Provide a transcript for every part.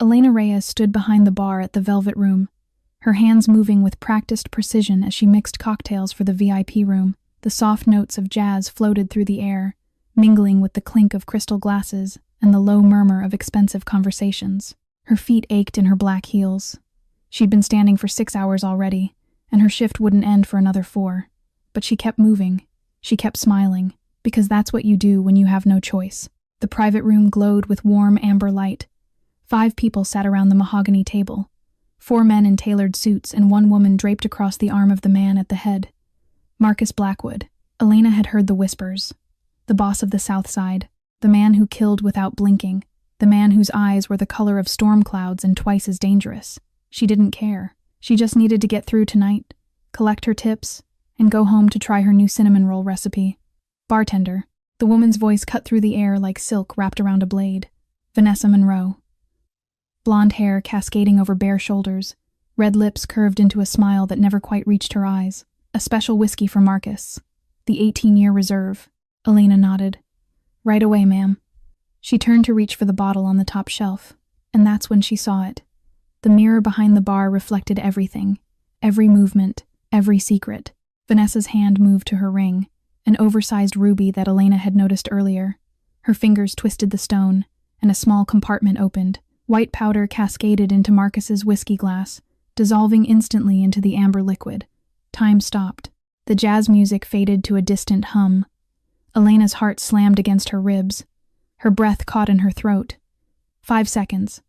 Elena Reyes stood behind the bar at the Velvet Room, her hands moving with practiced precision as she mixed cocktails for the VIP room. The soft notes of jazz floated through the air, mingling with the clink of crystal glasses and the low murmur of expensive conversations. Her feet ached in her black heels. She'd been standing for 6 hours already, and her shift wouldn't end for another 4. But she kept moving. She kept smiling, because that's what you do when you have no choice. The private room glowed with warm amber light. 5 people sat around the mahogany table. 4 men in tailored suits and 1 woman draped across the arm of the man at the head. Marcus Blackwood. Elena had heard the whispers. The boss of the South Side. The man who killed without blinking. The man whose eyes were the color of storm clouds and twice as dangerous. She didn't care. She just needed to get through tonight, collect her tips, and go home to try her new cinnamon roll recipe. Bartender. The woman's voice cut through the air like silk wrapped around a blade. Vanessa Monroe. Blonde hair cascading over bare shoulders, red lips curved into a smile that never quite reached her eyes. A special whiskey for Marcus. The 18-year reserve. Elena nodded. Right away, ma'am. She turned to reach for the bottle on the top shelf, and that's when she saw it. The mirror behind the bar reflected everything. Every movement, every secret. Vanessa's hand moved to her ring, an oversized ruby that Elena had noticed earlier. Her fingers twisted the stone, and a small compartment opened. White powder cascaded into Marcus's whiskey glass, dissolving instantly into the amber liquid. Time stopped. The jazz music faded to a distant hum. Elena's heart slammed against her ribs. Her breath caught in her throat. 5 seconds.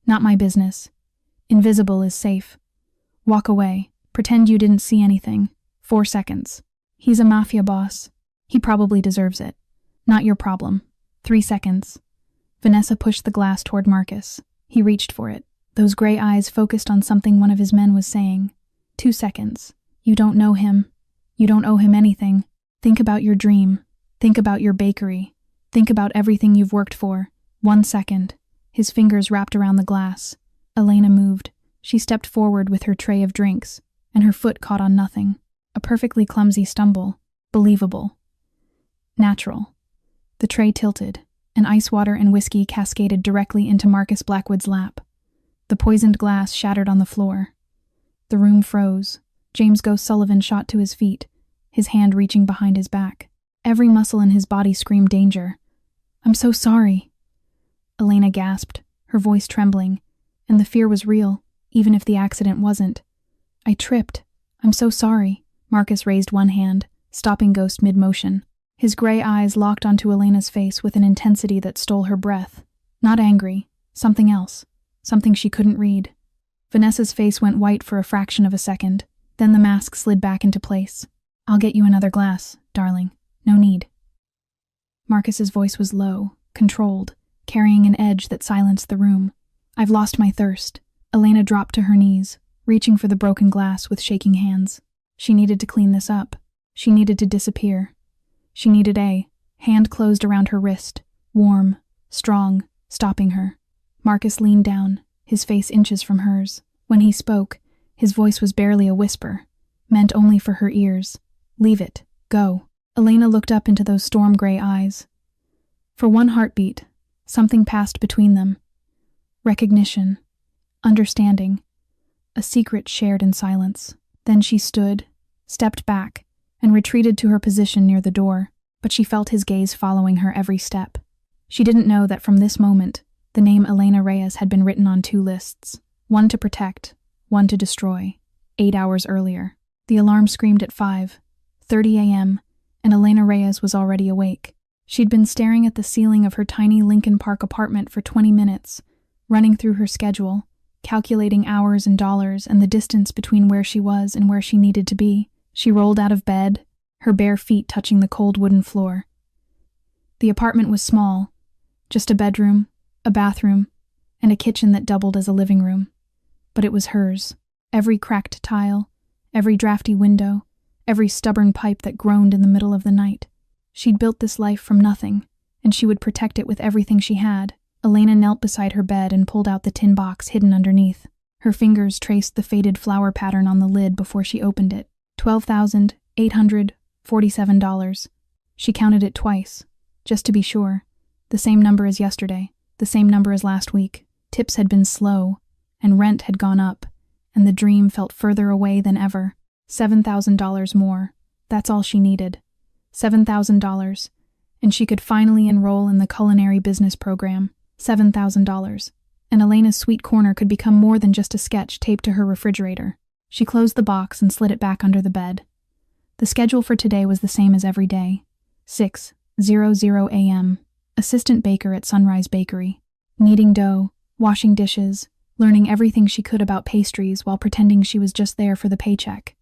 Not my business. Invisible is safe. Walk away. Pretend you didn't see anything. 4 seconds. He's a mafia boss. He probably deserves it. Not your problem. 3 seconds. Vanessa pushed the glass toward Marcus. He reached for it. Those gray eyes focused on something one of his men was saying. 2 seconds. You don't know him. You don't owe him anything. Think about your dream. Think about your bakery. Think about everything you've worked for. 1 second. His fingers wrapped around the glass. Elena moved. She stepped forward with her tray of drinks, and her foot caught on nothing. A perfectly clumsy stumble. Believable. Natural. The tray tilted, and ice water and whiskey cascaded directly into Marcus Blackwood's lap. The poisoned glass shattered on the floor. The room froze. James Ghost Sullivan shot to his feet, his hand reaching behind his back. Every muscle in his body screamed danger. I'm so sorry. Elena gasped, her voice trembling, and the fear was real, even if the accident wasn't. I tripped. I'm so sorry. Marcus raised one hand, stopping Ghost mid-motion. His gray eyes locked onto Elena's face with an intensity that stole her breath. Not angry. Something else. Something she couldn't read. Vanessa's face went white for a fraction of a second. Then the mask slid back into place. I'll get you another glass, darling. No need. Marcus's voice was low, controlled, carrying an edge that silenced the room. I've lost my thirst. Elena dropped to her knees, reaching for the broken glass with shaking hands. She needed to clean this up. She needed to disappear. She needed a hand closed around her wrist, warm, strong, stopping her. Marcus leaned down, his face inches from hers. When he spoke, his voice was barely a whisper, meant only for her ears. Leave it. Go. Elena looked up into those storm-gray eyes. For one heartbeat, something passed between them. Recognition. Understanding. A secret shared in silence. Then she stood, stepped back, and retreated to her position near the door, but she felt his gaze following her every step. She didn't know that from this moment, the name Elena Reyes had been written on 2 lists, one to protect, one to destroy. 8 hours earlier. The alarm screamed at 5:30 a.m., and Elena Reyes was already awake. She'd been staring at the ceiling of her tiny Lincoln Park apartment for 20 minutes, running through her schedule, calculating hours and dollars and the distance between where she was and where she needed to be. She rolled out of bed, her bare feet touching the cold wooden floor. The apartment was small, just a bedroom, a bathroom, and a kitchen that doubled as a living room. But it was hers. Every cracked tile, every drafty window, every stubborn pipe that groaned in the middle of the night. She'd built this life from nothing, and she would protect it with everything she had. Elena knelt beside her bed and pulled out the tin box hidden underneath. Her fingers traced the faded flower pattern on the lid before she opened it. $12,847. She counted it twice, just to be sure. The same number as yesterday, the same number as last week. Tips had been slow, and rent had gone up, and the dream felt further away than ever. $7,000 more. That's all she needed. $7,000, and she could finally enroll in the culinary business program. $7,000. And Elena's sweet corner could become more than just a sketch taped to her refrigerator. She closed the box and slid it back under the bed. The schedule for today was the same as every day. 6:00 a.m. Assistant baker at Sunrise Bakery. Kneading dough, washing dishes, learning everything she could about pastries while pretending she was just there for the paycheck.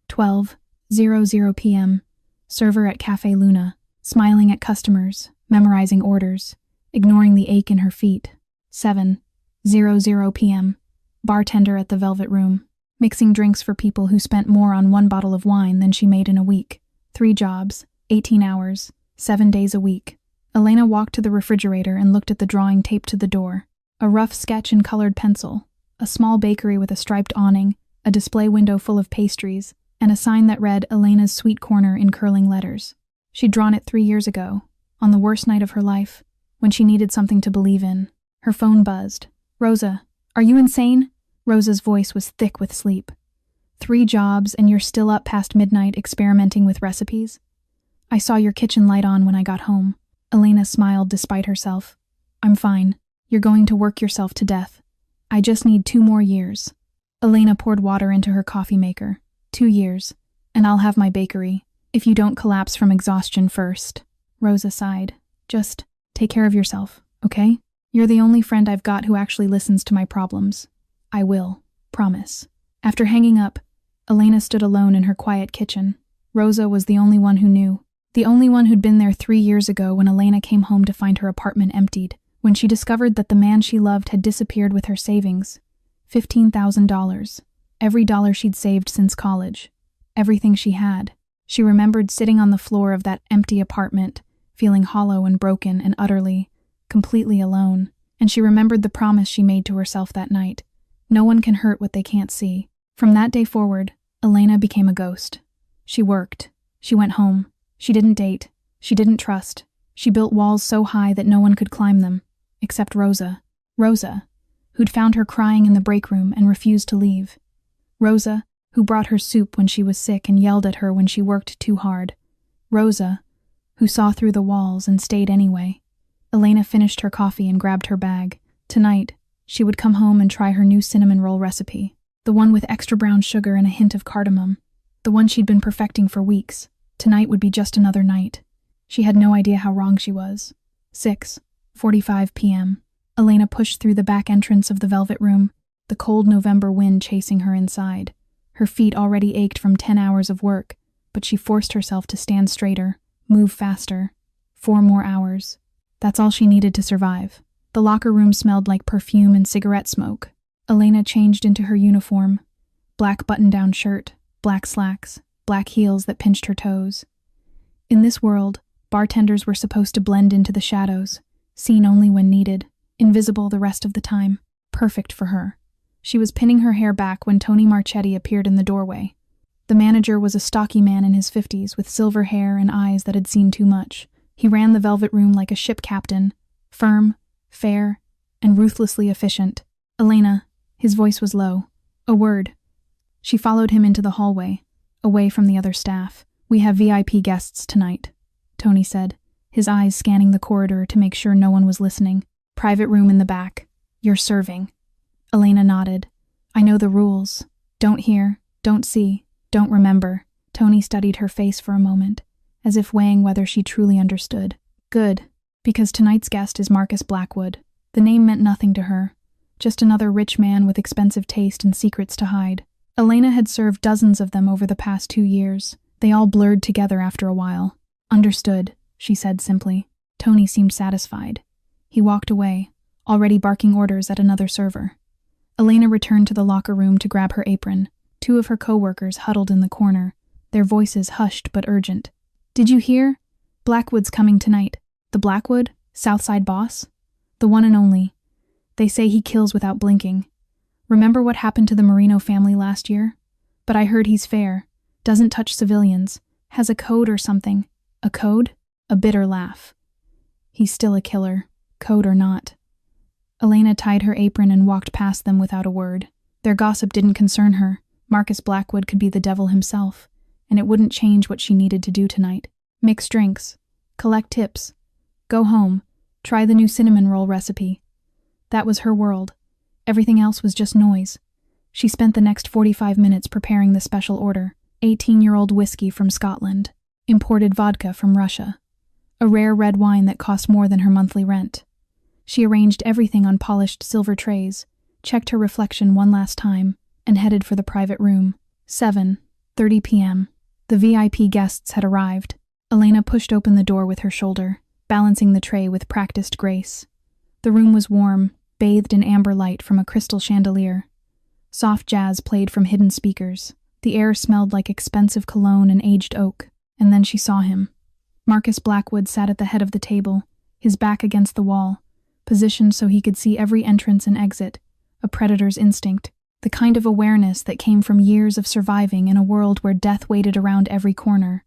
12:00 p.m. Server at Cafe Luna, smiling at customers, memorizing orders, ignoring the ache in her feet. 7:00 p.m. Bartender at the Velvet Room, mixing drinks for people who spent more on one bottle of wine than she made in a week. 3 jobs, 18 hours, 7 days a week. Elena walked to the refrigerator and looked at the drawing taped to the door. A rough sketch in colored pencil, a small bakery with a striped awning, a display window full of pastries, and a sign that read Elena's Sweet Corner in curling letters. She'd drawn it 3 years ago, on the worst night of her life, when she needed something to believe in. Her phone buzzed. "Rosa, are you insane?" Rosa's voice was thick with sleep. 3 jobs and you're still up past midnight experimenting with recipes? I saw your kitchen light on when I got home. Elena smiled despite herself. I'm fine. You're going to work yourself to death. I just need 2 more years. Elena poured water into her coffee maker. 2 years, and I'll have my bakery, if you don't collapse from exhaustion first. Rosa sighed. Just take care of yourself, okay? You're the only friend I've got who actually listens to my problems. I will, promise. After hanging up, Elena stood alone in her quiet kitchen. Rosa was the only one who knew. The only one who'd been there 3 years ago when Elena came home to find her apartment emptied, when she discovered that the man she loved had disappeared with her savings. $15,000. Every dollar she'd saved since college. Everything she had. She remembered sitting on the floor of that empty apartment, feeling hollow and broken and utterly, completely alone. And she remembered the promise she made to herself that night. No one can hurt what they can't see. From that day forward, Elena became a ghost. She worked. She went home. She didn't date. She didn't trust. She built walls so high that no one could climb them, except Rosa. Rosa, who'd found her crying in the break room and refused to leave. Rosa, who brought her soup when she was sick and yelled at her when she worked too hard. Rosa, who saw through the walls and stayed anyway. Elena finished her coffee and grabbed her bag. Tonight, she would come home and try her new cinnamon roll recipe. The one with extra brown sugar and a hint of cardamom. The one she'd been perfecting for weeks. Tonight would be just another night. She had no idea how wrong she was. 6:45 p.m. Elena pushed through the back entrance of the Velvet Room, the cold November wind chasing her inside. Her feet already ached from 10 hours of work, but she forced herself to stand straighter, move faster. 4 more hours. That's all she needed to survive. The locker room smelled like perfume and cigarette smoke. Elena changed into her uniform. Black button-down shirt, black slacks, black heels that pinched her toes. In this world, bartenders were supposed to blend into the shadows, seen only when needed, invisible the rest of the time. Perfect for her. She was pinning her hair back when Tony Marchetti appeared in the doorway. The manager was a stocky man in his 50s with silver hair and eyes that had seen too much. He ran the Velvet Room like a ship captain, firm, fair, and ruthlessly efficient. Elena, his voice was low. A word. She followed him into the hallway, away from the other staff. We have VIP guests tonight, Tony said, his eyes scanning the corridor to make sure no one was listening. Private room in the back. You're serving. Elena nodded. I know the rules. Don't hear, don't see, don't remember. Tony studied her face for a moment, as if weighing whether she truly understood. Good, because tonight's guest is Marcus Blackwood. The name meant nothing to her. Just another rich man with expensive taste and secrets to hide. Elena had served dozens of them over the past 2 years. They all blurred together after a while. Understood, she said simply. Tony seemed satisfied. He walked away, already barking orders at another server. Elena returned to the locker room to grab her apron. 2 of her co-workers huddled in the corner, their voices hushed but urgent. Did you hear? Blackwood's coming tonight. The Blackwood? Southside boss? The one and only. They say he kills without blinking. Remember what happened to the Marino family last year? But I heard he's fair. Doesn't touch civilians. Has a code or something. A code? A bitter laugh. He's still a killer, code or not. Elena tied her apron and walked past them without a word. Their gossip didn't concern her. Marcus Blackwood could be the devil himself, and it wouldn't change what she needed to do tonight. Mix drinks, collect tips, go home, try the new cinnamon roll recipe. That was her world. Everything else was just noise. She spent the next 45 minutes preparing the special order: 18-year-old whiskey from Scotland, imported vodka from Russia, a rare red wine that cost more than her monthly rent. She arranged everything on polished silver trays, checked her reflection one last time, and headed for the private room. 7:30 p.m. The VIP guests had arrived. Elena pushed open the door with her shoulder, balancing the tray with practiced grace. The room was warm, bathed in amber light from a crystal chandelier. Soft jazz played from hidden speakers. The air smelled like expensive cologne and aged oak. And then she saw him. Marcus Blackwood sat at the head of the table, his back against the wall, positioned so he could see every entrance and exit, a predator's instinct, the kind of awareness that came from years of surviving in a world where death waited around every corner.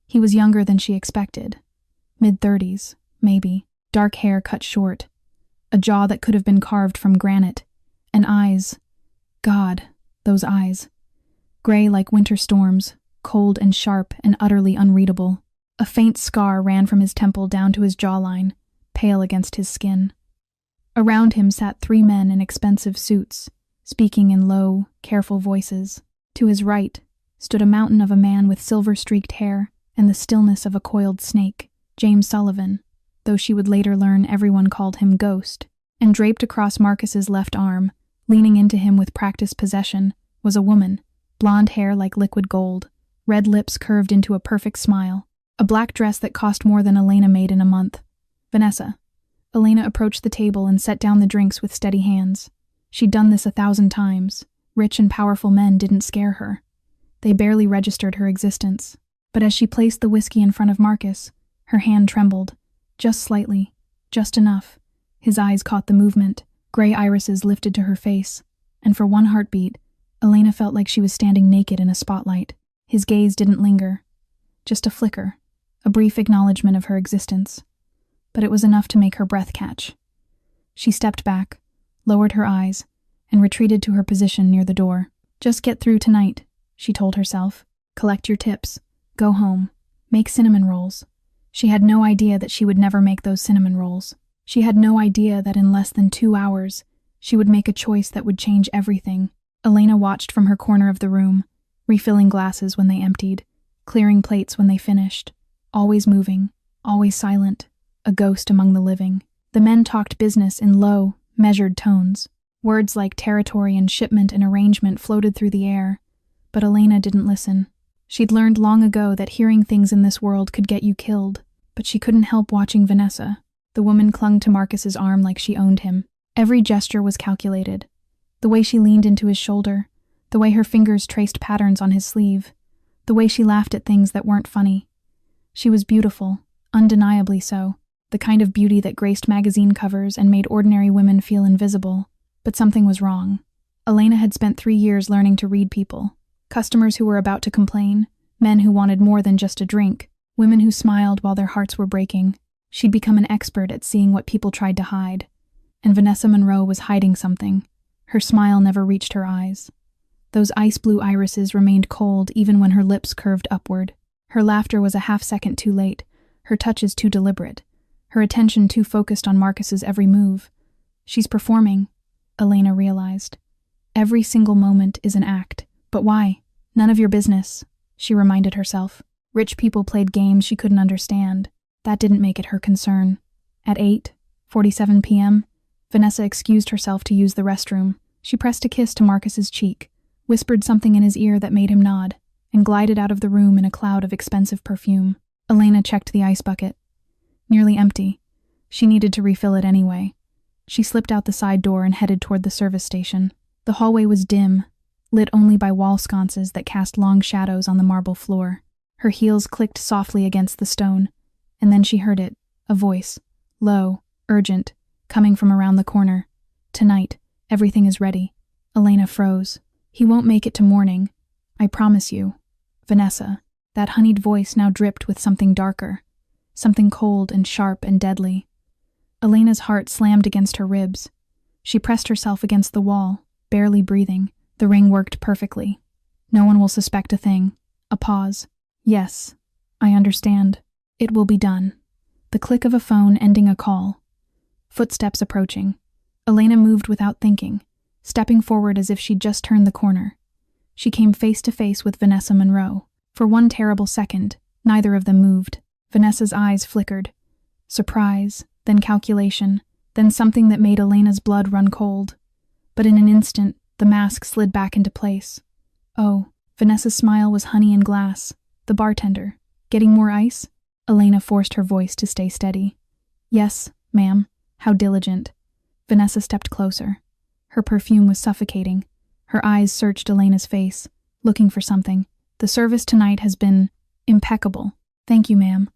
He was younger than she expected. Mid-30s, maybe. Dark hair cut short. A jaw that could have been carved from granite. And eyes. God, those eyes. Gray like winter storms, cold and sharp and utterly unreadable. A faint scar ran from his temple down to his jawline, pale against his skin. Around him sat 3 men in expensive suits, speaking in low, careful voices. To his right stood a mountain of a man with silver-streaked hair and the stillness of a coiled snake, James Sullivan, though she would later learn everyone called him Ghost. And draped across Marcus's left arm, leaning into him with practiced possession, was a woman, blonde hair like liquid gold, red lips curved into a perfect smile, a black dress that cost more than Elena made in a month. Vanessa. Elena approached the table and set down the drinks with steady hands. She'd done this 1,000 times. Rich and powerful men didn't scare her. They barely registered her existence. But as she placed the whiskey in front of Marcus, her hand trembled. Just slightly. Just enough. His eyes caught the movement. Gray irises lifted to her face. And for one heartbeat, Elena felt like she was standing naked in a spotlight. His gaze didn't linger. Just a flicker. A brief acknowledgement of her existence. But it was enough to make her breath catch. She stepped back, lowered her eyes, and retreated to her position near the door. Just get through tonight, she told herself. Collect your tips. Go home. Make cinnamon rolls. She had no idea that she would never make those cinnamon rolls. She had no idea that in less than 2 hours, she would make a choice that would change everything. Elena watched from her corner of the room, refilling glasses when they emptied, clearing plates when they finished, always moving, always silent, a ghost among the living. The men talked business in low, measured tones. Words like territory and shipment and arrangement floated through the air, but Elena didn't listen. She'd learned long ago that hearing things in this world could get you killed, but she couldn't help watching Vanessa. The woman clung to Marcus's arm like she owned him. Every gesture was calculated. The way she leaned into his shoulder, the way her fingers traced patterns on his sleeve, the way she laughed at things that weren't funny. She was beautiful, undeniably so, the kind of beauty that graced magazine covers and made ordinary women feel invisible. But something was wrong. Elena had spent 3 years learning to read people. Customers who were about to complain, men who wanted more than just a drink, women who smiled while their hearts were breaking. She'd become an expert at seeing what people tried to hide. And Vanessa Monroe was hiding something. Her smile never reached her eyes. Those ice-blue irises remained cold even when her lips curved upward. Her laughter was a half-second too late, her touches too deliberate, her attention too focused on Marcus's every move. She's performing, Elena realized. Every single moment is an act. But why? None of your business, she reminded herself. Rich people played games she couldn't understand. That didn't make it her concern. At 8:47 p.m., Vanessa excused herself to use the restroom. She pressed a kiss to Marcus's cheek, whispered something in his ear that made him nod, and glided out of the room in a cloud of expensive perfume. Elena checked the ice bucket. Nearly empty. She needed to refill it anyway. She slipped out the side door and headed toward the service station. The hallway was dim, lit only by wall sconces that cast long shadows on the marble floor. Her heels clicked softly against the stone, and then she heard it, a voice, low, urgent, coming from around the corner. Tonight, everything is ready. Elena froze. He won't make it to morning. I promise you. Vanessa. That honeyed voice now dripped with something darker, something cold and sharp and deadly. Elena's heart slammed against her ribs. She pressed herself against the wall, barely breathing. The ring worked perfectly. No one will suspect a thing. A pause. Yes, I understand. It will be done. The click of a phone ending a call. Footsteps approaching. Elena moved without thinking, stepping forward as if she'd just turned the corner. She came face to face with Vanessa Monroe. For one terrible second, neither of them moved. Vanessa's eyes flickered. Surprise, then calculation, then something that made Elena's blood run cold. But in an instant, the mask slid back into place. Oh, Vanessa's smile was honey and glass. The bartender. Getting more ice? Elena forced her voice to stay steady. Yes, ma'am. How diligent. Vanessa stepped closer. Her perfume was suffocating. Her eyes searched Elena's face, looking for something. The service tonight has been impeccable. Thank you, ma'am.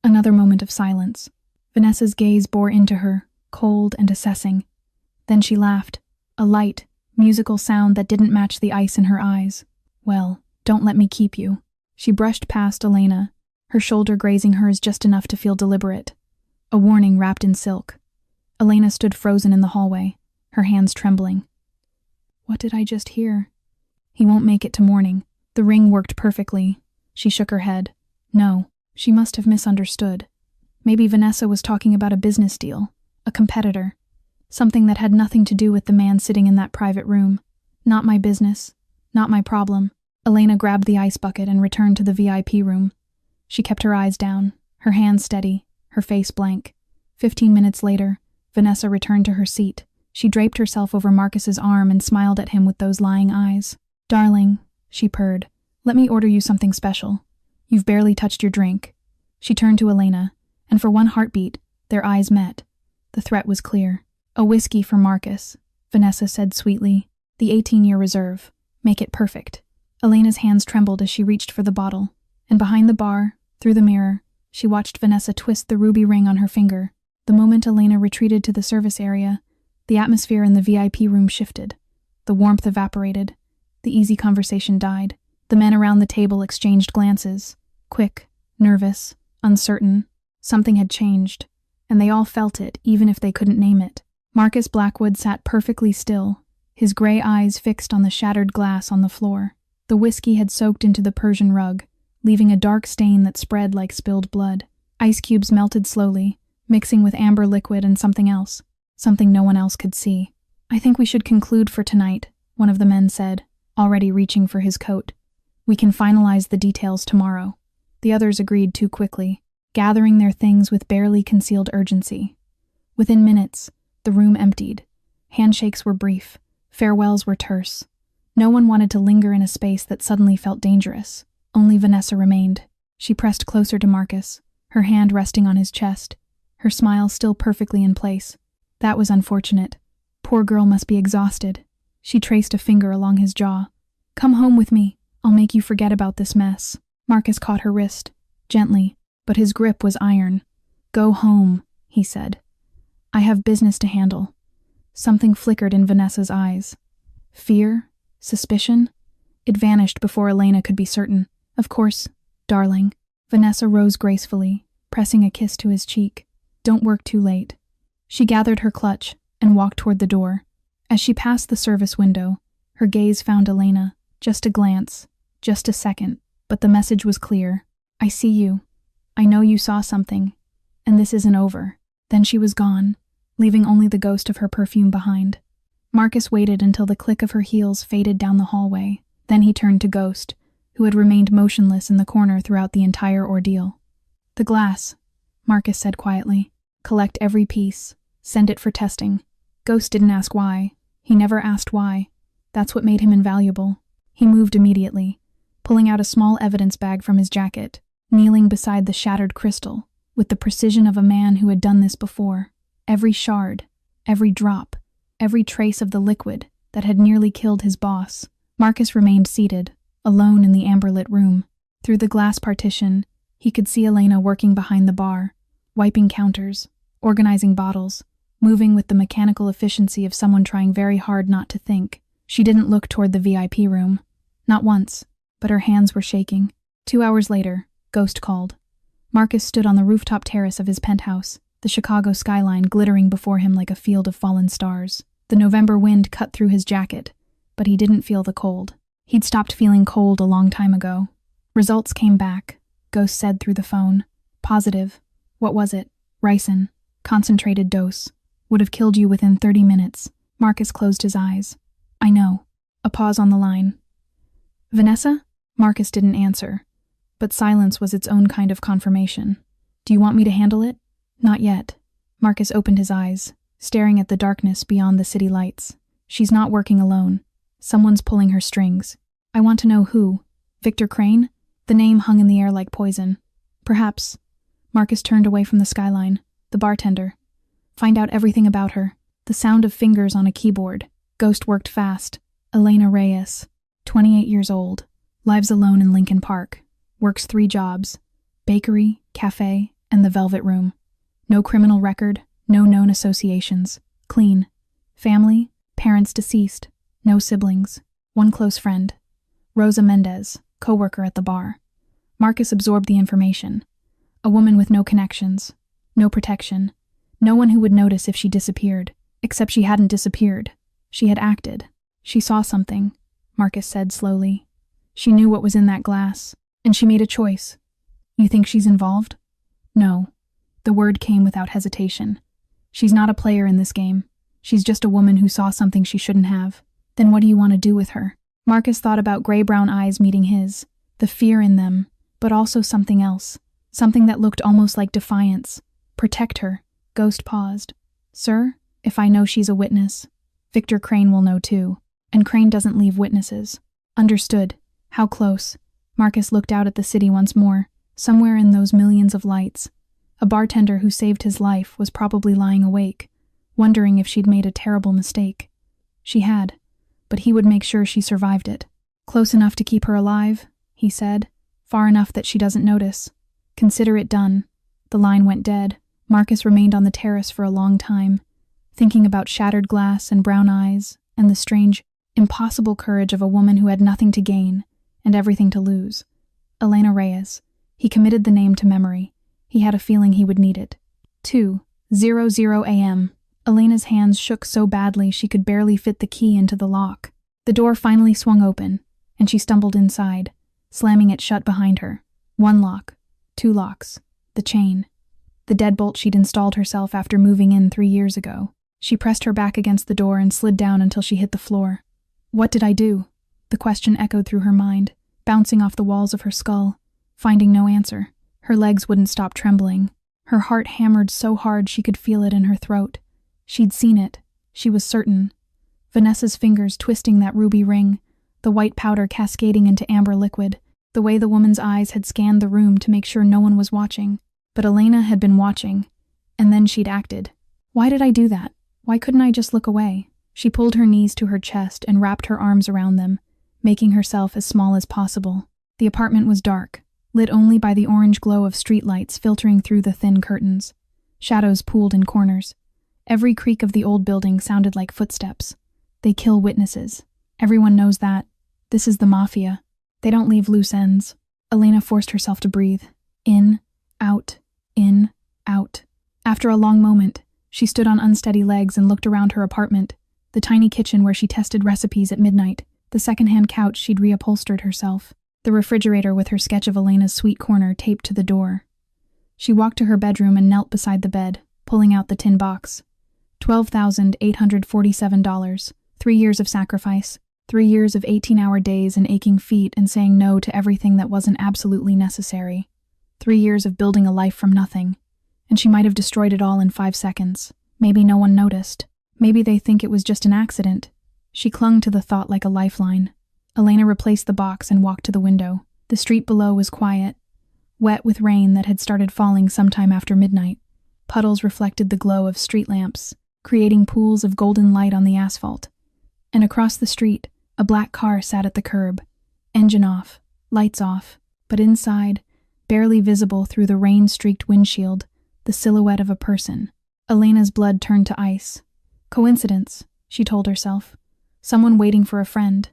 Another moment of silence. Vanessa's gaze bore into her, cold and assessing. Then she laughed, a light, musical sound that didn't match the ice in her eyes. Well, don't let me keep you. She brushed past Elena, her shoulder grazing hers just enough to feel deliberate. A warning wrapped in silk. Elena stood frozen in the hallway, her hands trembling. What did I just hear? He won't make it to morning. The ring worked perfectly. She shook her head. No, she must have misunderstood. Maybe Vanessa was talking about a business deal, a competitor, something that had nothing to do with the man sitting in that private room. Not my business, not my problem. Elena grabbed the ice bucket and returned to the VIP room. She kept her eyes down, her hands steady, her face blank. 15 minutes later, Vanessa returned to her seat. She draped herself over Marcus's arm and smiled at him with those lying eyes. Darling, she purred, let me order you something special. You've barely touched your drink. She turned to Elena, and for one heartbeat, their eyes met. The threat was clear. A whiskey for Marcus, Vanessa said sweetly. The 18-year reserve. Make it perfect. Elena's hands trembled as she reached for the bottle, and behind the bar, through the mirror, she watched Vanessa twist the ruby ring on her finger. The moment Elena retreated to the service area, the atmosphere in the VIP room shifted. The warmth evaporated. The easy conversation died. The men around the table exchanged glances. Quick, nervous, uncertain. Something had changed, and they all felt it, even if they couldn't name it. Marcus Blackwood sat perfectly still, his gray eyes fixed on the shattered glass on the floor. The whiskey had soaked into the Persian rug, leaving a dark stain that spread like spilled blood. Ice cubes melted slowly, mixing with amber liquid and something else, something no one else could see. I think we should conclude for tonight, one of the men said, already reaching for his coat. We can finalize the details tomorrow. The others agreed too quickly, gathering their things with barely concealed urgency. Within minutes, the room emptied. Handshakes were brief, farewells were terse. No one wanted to linger in a space that suddenly felt dangerous. Only Vanessa remained. She pressed closer to Marcus, her hand resting on his chest, her smile still perfectly in place. That was unfortunate. Poor girl must be exhausted. She traced a finger along his jaw. Come home with me. I'll make you forget about this mess. Marcus caught her wrist, gently, but his grip was iron. Go home, he said. I have business to handle. Something flickered in Vanessa's eyes. Fear? Suspicion? It vanished before Elena could be certain. Of course, darling. Vanessa rose gracefully, pressing a kiss to his cheek. Don't work too late. She gathered her clutch and walked toward the door. As she passed the service window, her gaze found Elena. Just a glance, just a second, but the message was clear. I see you. I know you saw something, and this isn't over. Then she was gone, leaving only the ghost of her perfume behind. Marcus waited until the click of her heels faded down the hallway. Then he turned to Ghost, who had remained motionless in the corner throughout the entire ordeal. The glass, Marcus said quietly. Collect every piece. Send it for testing. Ghost didn't ask why. He never asked why. That's what made him invaluable. He moved immediately, pulling out a small evidence bag from his jacket, kneeling beside the shattered crystal, with the precision of a man who had done this before. Every shard, every drop, every trace of the liquid that had nearly killed his boss. Marcus remained seated, alone in the amber-lit room. Through the glass partition, he could see Elena working behind the bar, wiping counters, organizing bottles, moving with the mechanical efficiency of someone trying very hard not to think. She didn't look toward the VIP room. Not once, but her hands were shaking. 2 hours later, Ghost called. Marcus stood on the rooftop terrace of his penthouse, the Chicago skyline glittering before him like a field of fallen stars. The November wind cut through his jacket, but he didn't feel the cold. He'd stopped feeling cold a long time ago. Results came back, Ghost said through the phone. Positive. What was it? Ricin. Concentrated dose. Would have killed you within 30 minutes. Marcus closed his eyes. I know. A pause on the line. Vanessa? Marcus didn't answer, but silence was its own kind of confirmation. Do you want me to handle it? Not yet. Marcus opened his eyes, staring at the darkness beyond the city lights. She's not working alone. Someone's pulling her strings. I want to know who. Victor Crane? The name hung in the air like poison. Perhaps. Marcus turned away from the skyline. The bartender. Find out everything about her. The sound of fingers on a keyboard. Ghost worked fast. Elena Reyes, 28 years old. Lives alone in Lincoln Park. Works 3 jobs. Bakery, cafe, and the Velvet Room. No criminal record, no known associations. Clean. Family, parents deceased. No siblings. 1 close friend. Rosa Mendez, co-worker at the bar. Marcus absorbed the information. A woman with no connections. No protection. No one who would notice if she disappeared. Except she hadn't disappeared. She had acted. She saw something, Marcus said slowly. She knew what was in that glass, and she made a choice. You think she's involved? No. The word came without hesitation. She's not a player in this game. She's just a woman who saw something she shouldn't have. Then what do you want to do with her? Marcus thought about gray-brown eyes meeting his, the fear in them, but also something else. Something that looked almost like defiance. Protect her. Ghost paused. Sir, if I know she's a witness, Victor Crane will know too. And Crane doesn't leave witnesses. Understood. How close? Marcus looked out at the city once more. Somewhere in those millions of lights, a bartender who saved his life was probably lying awake, wondering if she'd made a terrible mistake. She had, but he would make sure she survived it. Close enough to keep her alive, he said. Far enough that she doesn't notice. Consider it done. The line went dead. Marcus remained on the terrace for a long time, thinking about shattered glass and brown eyes and the strange, impossible courage of a woman who had nothing to gain and everything to lose. Elena Reyes. He committed the name to memory. He had a feeling he would need it. 2:00 a.m. Elena's hands shook so badly she could barely fit the key into the lock. The door finally swung open, and she stumbled inside, slamming it shut behind her. 1 lock, 2 locks, the chain. The deadbolt she'd installed herself after moving in 3 years ago. She pressed her back against the door and slid down until she hit the floor. What did I do? The question echoed through her mind, bouncing off the walls of her skull, finding no answer. Her legs wouldn't stop trembling. Her heart hammered so hard she could feel it in her throat. She'd seen it. She was certain. Vanessa's fingers twisting that ruby ring, the white powder cascading into amber liquid, the way the woman's eyes had scanned the room to make sure no one was watching. But Elena had been watching, and then she'd acted. Why did I do that? Why couldn't I just look away? She pulled her knees to her chest and wrapped her arms around them, making herself as small as possible. The apartment was dark, lit only by the orange glow of streetlights filtering through the thin curtains. Shadows pooled in corners. Every creak of the old building sounded like footsteps. They kill witnesses. Everyone knows that. This is the Mafia. They don't leave loose ends. Elena forced herself to breathe. In, out, in, out. After a long moment, she stood on unsteady legs and looked around her apartment, the tiny kitchen where she tested recipes at midnight, the second-hand couch she'd reupholstered herself, the refrigerator with her sketch of Elena's sweet corner taped to the door. She walked to her bedroom and knelt beside the bed, pulling out the tin box. $12,847. 3 years of sacrifice. 3 years of 18-hour days and aching feet and saying no to everything that wasn't absolutely necessary. 3 years of building a life from nothing. And she might have destroyed it all in 5 seconds. Maybe no one noticed. Maybe they think it was just an accident. She clung to the thought like a lifeline. Elena replaced the box and walked to the window. The street below was quiet, wet with rain that had started falling sometime after midnight. Puddles reflected the glow of street lamps, creating pools of golden light on the asphalt. And across the street, a black car sat at the curb, engine off, lights off, but inside, barely visible through the rain-streaked windshield, the silhouette of a person. Elena's blood turned to ice. Coincidence, she told herself. Someone waiting for a friend.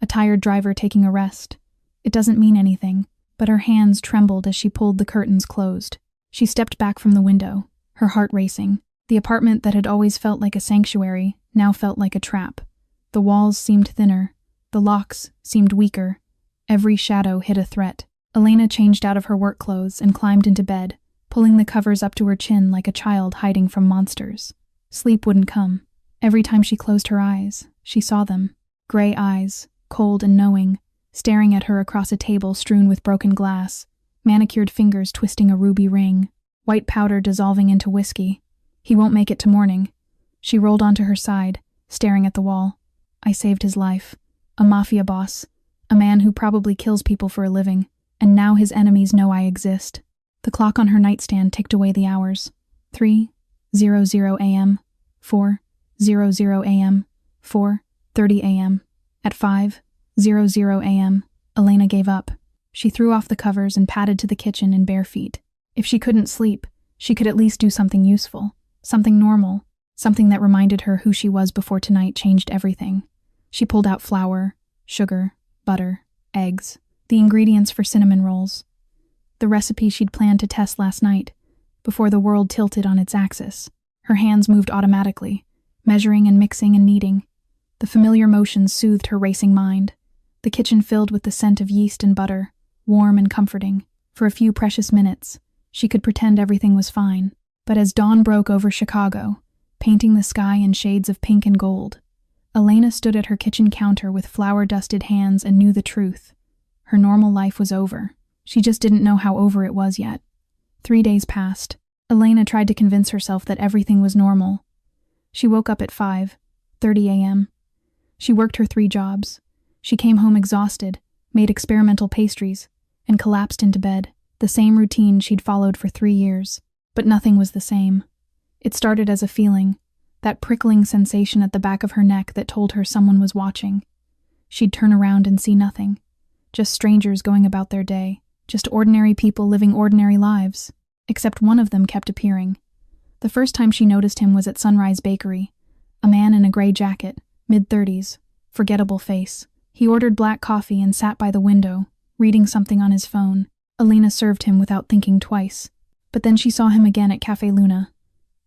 A tired driver taking a rest. It doesn't mean anything, but her hands trembled as she pulled the curtains closed. She stepped back from the window, her heart racing. The apartment that had always felt like a sanctuary now felt like a trap. The walls seemed thinner. The locks seemed weaker. Every shadow hid a threat. Elena changed out of her work clothes and climbed into bed, pulling the covers up to her chin like a child hiding from monsters. Sleep wouldn't come. Every time she closed her eyes, she saw them. Gray eyes, cold and knowing, staring at her across a table strewn with broken glass, manicured fingers twisting a ruby ring, white powder dissolving into whiskey. He won't make it to morning. She rolled onto her side, staring at the wall. I saved his life. A mafia boss. A man who probably kills people for a living. And now his enemies know I exist. The clock on her nightstand ticked away the hours. 3:00 a.m. 4:00 a.m. 4:30 a.m. At 5:00 a.m., Elena gave up. She threw off the covers and padded to the kitchen in bare feet. If she couldn't sleep, she could at least do something useful, something normal, something that reminded her who she was before tonight changed everything. She pulled out flour, sugar, butter, eggs, the ingredients for cinnamon rolls. The recipe she'd planned to test last night, before the world tilted on its axis. Her hands moved automatically, measuring and mixing and kneading. The familiar motions soothed her racing mind. The kitchen filled with the scent of yeast and butter, warm and comforting. For a few precious minutes, she could pretend everything was fine. But as dawn broke over Chicago, painting the sky in shades of pink and gold, Elena stood at her kitchen counter with flour-dusted hands and knew the truth. Her normal life was over. She just didn't know how over it was yet. 3 days passed. Elena tried to convince herself that everything was normal. She woke up at 5:30 a.m. She worked her 3 jobs. She came home exhausted, made experimental pastries, and collapsed into bed, the same routine she'd followed for 3 years. But nothing was the same. It started as a feeling, that prickling sensation at the back of her neck that told her someone was watching. She'd turn around and see nothing. Just strangers going about their day. Just ordinary people living ordinary lives. Except one of them kept appearing. The first time she noticed him was at Sunrise Bakery. A man in a gray jacket, mid-30s, forgettable face. He ordered black coffee and sat by the window, reading something on his phone. Elena served him without thinking twice. But then she saw him again at Cafe Luna.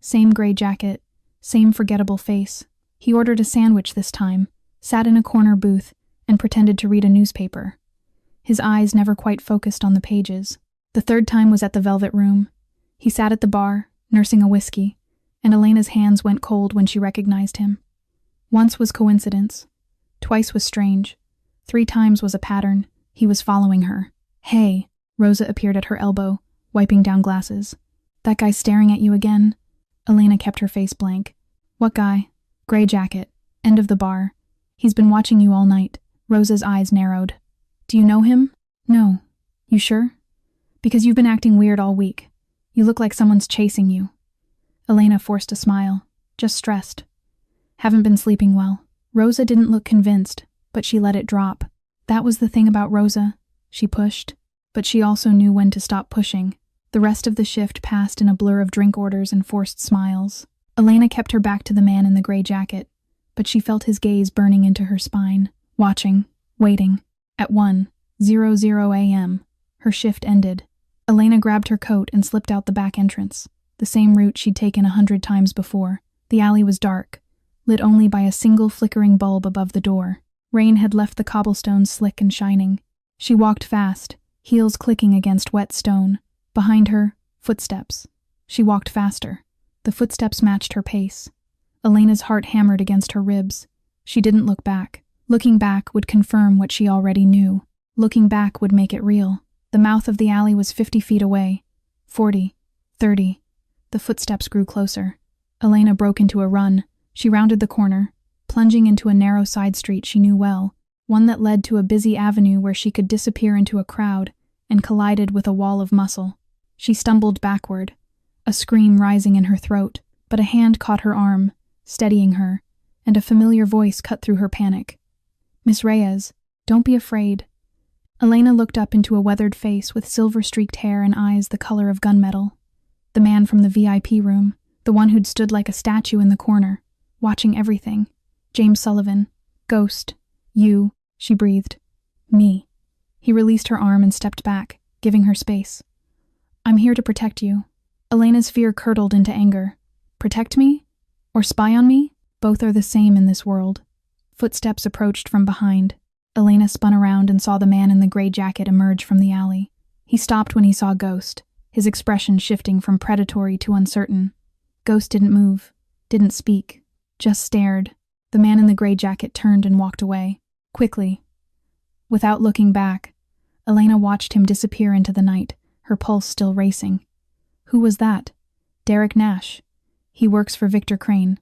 Same gray jacket, same forgettable face. He ordered a sandwich this time, sat in a corner booth, and pretended to read a newspaper. His eyes never quite focused on the pages. The third time was at the Velvet Room. He sat at the bar, nursing a whiskey, and Elena's hands went cold when she recognized him. Once was coincidence. Twice was strange. 3 times was a pattern. He was following her. Hey, Rosa appeared at her elbow, wiping down glasses. That guy's staring at you again? Elena kept her face blank. What guy? Gray jacket. End of the bar. He's been watching you all night. Rosa's eyes narrowed. Do you know him? No. You sure? Because you've been acting weird all week. You look like someone's chasing you. Elena forced a smile. Just stressed. Haven't been sleeping well. Rosa didn't look convinced, but she let it drop. That was the thing about Rosa. She pushed. But she also knew when to stop pushing. The rest of the shift passed in a blur of drink orders and forced smiles. Elena kept her back to the man in the gray jacket, but she felt his gaze burning into her spine, watching, waiting. At 1:00 a.m., her shift ended. Elena grabbed her coat and slipped out the back entrance, the same route she'd taken 100 times before. The alley was dark, lit only by a single flickering bulb above the door. Rain had left the cobblestones slick and shining. She walked fast, heels clicking against wet stone. Behind her, footsteps. She walked faster. The footsteps matched her pace. Elena's heart hammered against her ribs. She didn't look back. Looking back would confirm what she already knew. Looking back would make it real. The mouth of the alley was 50 feet away. 40. 30. The footsteps grew closer. Elena broke into a run. She rounded the corner, plunging into a narrow side street she knew well, one that led to a busy avenue where she could disappear into a crowd and collided with a wall of muscle. She stumbled backward, a scream rising in her throat, but a hand caught her arm, steadying her, and a familiar voice cut through her panic. Miss Reyes, don't be afraid. Elena looked up into a weathered face with silver-streaked hair and eyes the color of gunmetal. The man from the VIP room, the one who'd stood like a statue in the corner, watching everything. James Sullivan. Ghost. You, she breathed. Me. He released her arm and stepped back, giving her space. I'm here to protect you. Elena's fear curdled into anger. Protect me? Or spy on me? Both are the same in this world. Footsteps approached from behind. Elena spun around and saw the man in the gray jacket emerge from the alley. He stopped when he saw Ghost, his expression shifting from predatory to uncertain. Ghost didn't move, didn't speak, just stared. The man in the gray jacket turned and walked away, quickly. Without looking back, Elena watched him disappear into the night, her pulse still racing. Who was that? Derek Nash. He works for Victor Crane.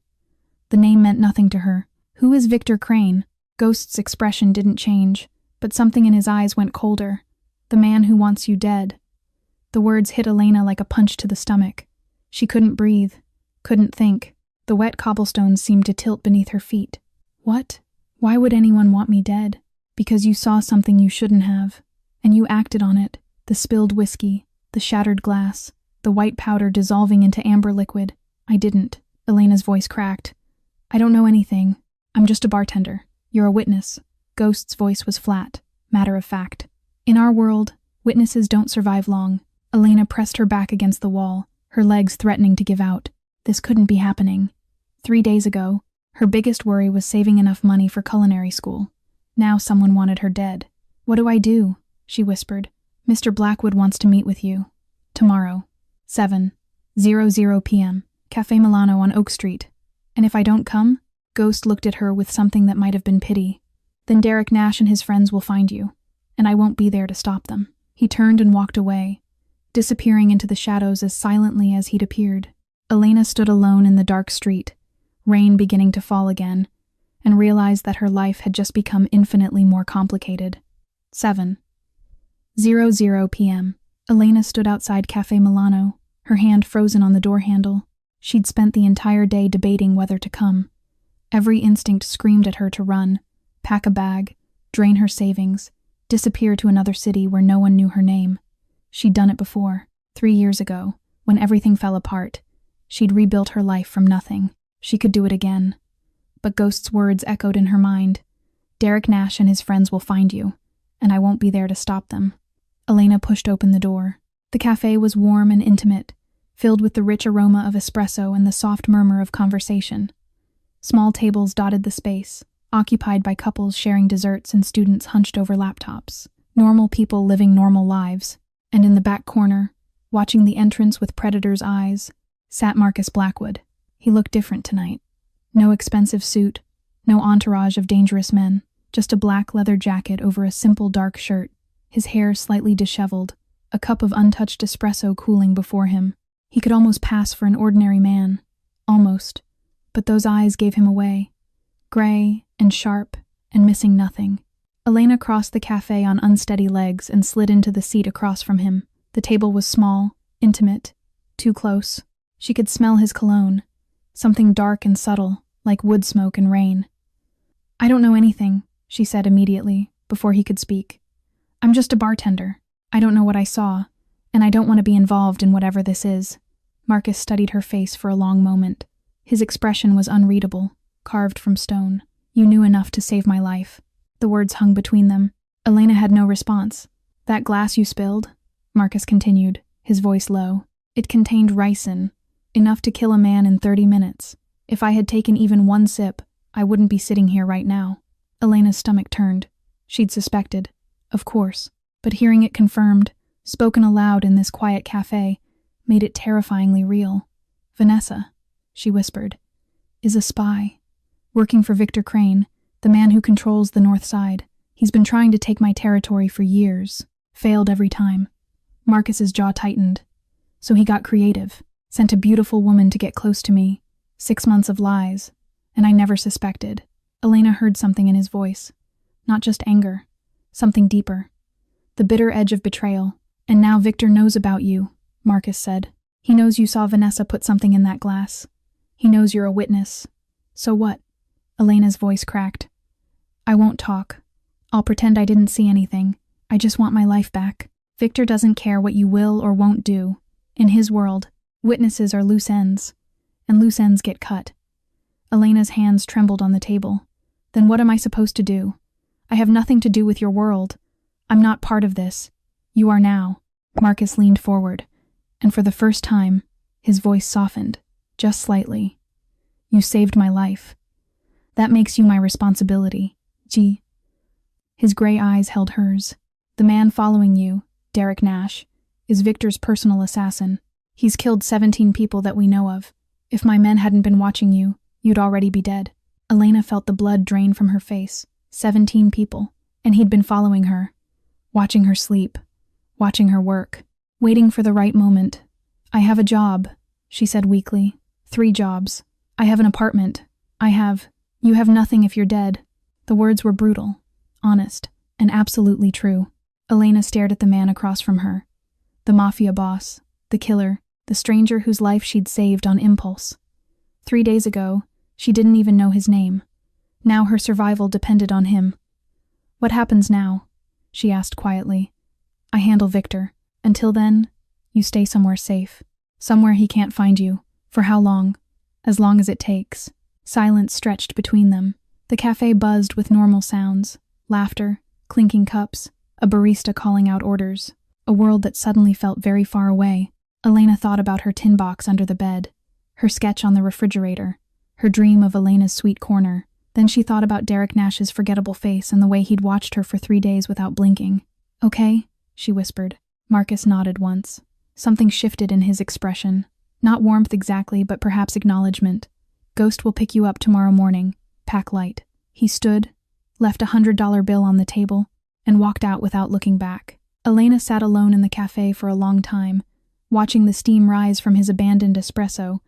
The name meant nothing to her. Who is Victor Crane? Ghost's expression didn't change, but something in his eyes went colder. The man who wants you dead. The words hit Elena like a punch to the stomach. She couldn't breathe, couldn't think. The wet cobblestones seemed to tilt beneath her feet. What? Why would anyone want me dead? Because you saw something you shouldn't have, and you acted on it. The spilled whiskey, the shattered glass, the white powder dissolving into amber liquid. I didn't. Elena's voice cracked. I don't know anything. I'm just a bartender. You're a witness. Ghost's voice was flat, matter of fact. In our world, witnesses don't survive long. Elena pressed her back against the wall, her legs threatening to give out. This couldn't be happening. 3 days ago, her biggest worry was saving enough money for culinary school. Now someone wanted her dead. What do I do? She whispered. Mr. Blackwood wants to meet with you. Tomorrow. 7:00 p.m. Cafe Milano on Oak Street. And if I don't come? Ghost looked at her with something that might have been pity. Then Derek Nash and his friends will find you, and I won't be there to stop them. He turned and walked away, disappearing into the shadows as silently as he'd appeared. Elena stood alone in the dark street, rain beginning to fall again, and realized that her life had just become infinitely more complicated. 7:00 p.m. Elena stood outside Cafe Milano, her hand frozen on the door handle. She'd spent the entire day debating whether to come. Every instinct screamed at her to run, pack a bag, drain her savings, disappear to another city where no one knew her name. She'd done it before, 3 years ago, when everything fell apart. She'd rebuilt her life from nothing. She could do it again. But Ghost's words echoed in her mind. Derek Nash and his friends will find you, and I won't be there to stop them. Elena pushed open the door. The cafe was warm and intimate, filled with the rich aroma of espresso and the soft murmur of conversation. Small tables dotted the space, occupied by couples sharing desserts and students hunched over laptops. Normal people living normal lives. And in the back corner, watching the entrance with predator's eyes, sat Marcus Blackwood. He looked different tonight. No expensive suit, no entourage of dangerous men, just a black leather jacket over a simple dark shirt, his hair slightly disheveled, a cup of untouched espresso cooling before him. He could almost pass for an ordinary man. Almost. But those eyes gave him away. Gray and sharp and missing nothing. Elena crossed the cafe on unsteady legs and slid into the seat across from him. The table was small, intimate, too close. She could smell his cologne, something dark and subtle, like wood smoke and rain. I don't know anything, she said immediately, before he could speak. I'm just a bartender. I don't know what I saw, and I don't want to be involved in whatever this is. Marcus studied her face for a long moment. His expression was unreadable, carved from stone. You knew enough to save my life. The words hung between them. Elena had no response. That glass you spilled, Marcus continued, his voice low. It contained ricin, enough to kill a man in 30 minutes. If I had taken even one sip, I wouldn't be sitting here right now. Elena's stomach turned. She'd suspected, of course, but hearing it confirmed, spoken aloud in this quiet cafe, made it terrifyingly real. Vanessa, she whispered, is a spy. Working for Victor Crane, the man who controls the North Side. He's been trying to take my territory for years. Failed every time. Marcus's jaw tightened. So he got creative. Sent a beautiful woman to get close to me. 6 months of lies. And I never suspected. Elena heard something in his voice. Not just anger. Something deeper. The bitter edge of betrayal. And now Victor knows about you, Marcus said. He knows you saw Vanessa put something in that glass. He knows you're a witness. So what? Elena's voice cracked. I won't talk. I'll pretend I didn't see anything. I just want my life back. Victor doesn't care what you will or won't do. In his world, witnesses are loose ends, and loose ends get cut. Elena's hands trembled on the table. Then what am I supposed to do? I have nothing to do with your world. I'm not part of this. You are now. Marcus leaned forward, and for the first time, his voice softened. Just slightly. You saved my life. That makes you my responsibility. Gee. His gray eyes held hers. The man following you, Derek Nash, is Victor's personal assassin. He's killed 17 people that we know of. If my men hadn't been watching you, you'd already be dead. Elena felt the blood drain from her face. 17 people. And he'd been following her. Watching her sleep. Watching her work. Waiting for the right moment. I have a job, she said weakly. 3 jobs. I have an apartment. You have nothing if you're dead. The words were brutal, honest, and absolutely true. Elena stared at the man across from her. The Mafia boss, the killer, the stranger whose life she'd saved on impulse. 3 days ago, she didn't even know his name. Now her survival depended on him. What happens now? She asked quietly. I handle Victor. Until then, you stay somewhere safe. Somewhere he can't find you. For how long? As long as it takes. Silence stretched between them. The cafe buzzed with normal sounds. Laughter, clinking cups, a barista calling out orders. A world that suddenly felt very far away. Elena thought about her tin box under the bed, her sketch on the refrigerator, her dream of Elena's sweet corner. Then she thought about Derek Nash's forgettable face and the way he'd watched her for 3 days without blinking. Okay, she whispered. Marcus nodded once. Something shifted in his expression. Not warmth exactly, but perhaps acknowledgement. Ghost will pick you up tomorrow morning. Pack light. He stood, left a $100 bill on the table, and walked out without looking back. Elena sat alone in the cafe for a long time, watching the steam rise from his abandoned espresso,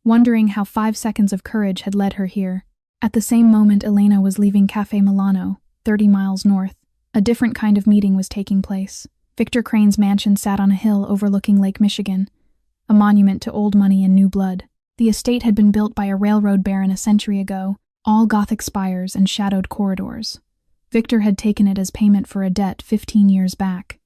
wondering how 5 seconds of courage had led her here. At the same moment Elena was leaving Cafe Milano, 30 miles north. A different kind of meeting was taking place. Victor Crane's mansion sat on a hill overlooking Lake Michigan, a monument to old money and new blood. The estate had been built by a railroad baron a century ago, all Gothic spires and shadowed corridors. Victor had taken it as payment for a debt 15 years back.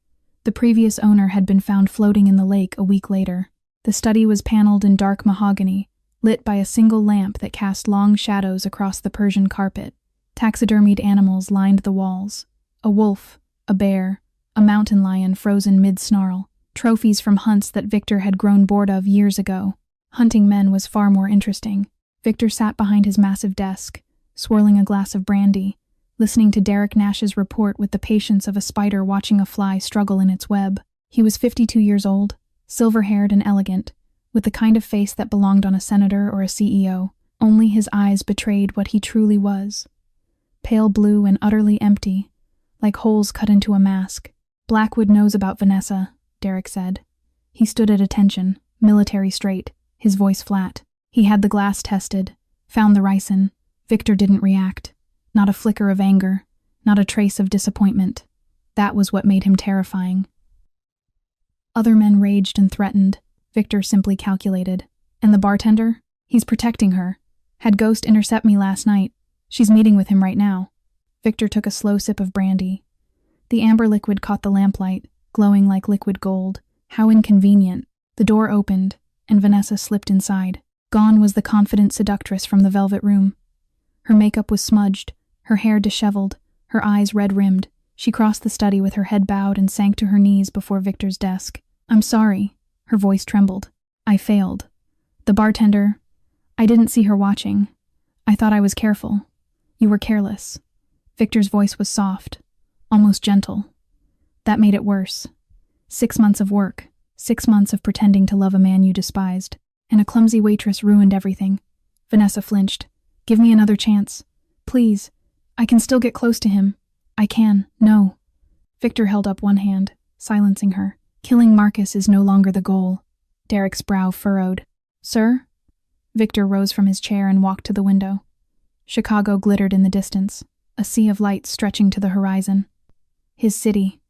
The previous owner had been found floating in the lake a week later. The study was paneled in dark mahogany, lit by a single lamp that cast long shadows across the Persian carpet. Taxidermied animals lined the walls. A wolf, a bear, a mountain lion frozen mid-snarl. Trophies from hunts that Victor had grown bored of years ago. Hunting men was far more interesting. Victor sat behind his massive desk, swirling a glass of brandy, listening to Derek Nash's report with the patience of a spider watching a fly struggle in its web. He was 52 years old, silver-haired and elegant, with the kind of face that belonged on a senator or a CEO. Only his eyes betrayed what he truly was. Pale blue and utterly empty, like holes cut into a mask. Blackwood knows about Vanessa, Derek said. He stood at attention, military straight, his voice flat. He had the glass tested, found the ricin. Victor didn't react. Not a flicker of anger, not a trace of disappointment. That was what made him terrifying. Other men raged and threatened. Victor simply calculated. And the bartender? He's protecting her. Had Ghost intercept me last night. She's meeting with him right now. Victor took a slow sip of brandy. The amber liquid caught the lamplight, glowing like liquid gold. How inconvenient. The door opened, and Vanessa slipped inside. Gone was the confident seductress from the velvet room. Her makeup was smudged, her hair disheveled, her eyes red-rimmed. She crossed the study with her head bowed and sank to her knees before Victor's desk. I'm sorry. Her voice trembled. I failed. The bartender... I didn't see her watching. I thought I was careful. You were careless. Victor's voice was soft, almost gentle. That made it worse. 6 months of work, 6 months of pretending to love a man you despised, and a clumsy waitress ruined everything. Vanessa flinched. Give me another chance. Please. I can still get close to him. I can. No. Victor held up one hand, silencing her. Killing Marcus is no longer the goal. Derek's brow furrowed. Sir? Victor rose from his chair and walked to the window. Chicago glittered in the distance, a sea of lights stretching to the horizon. His city.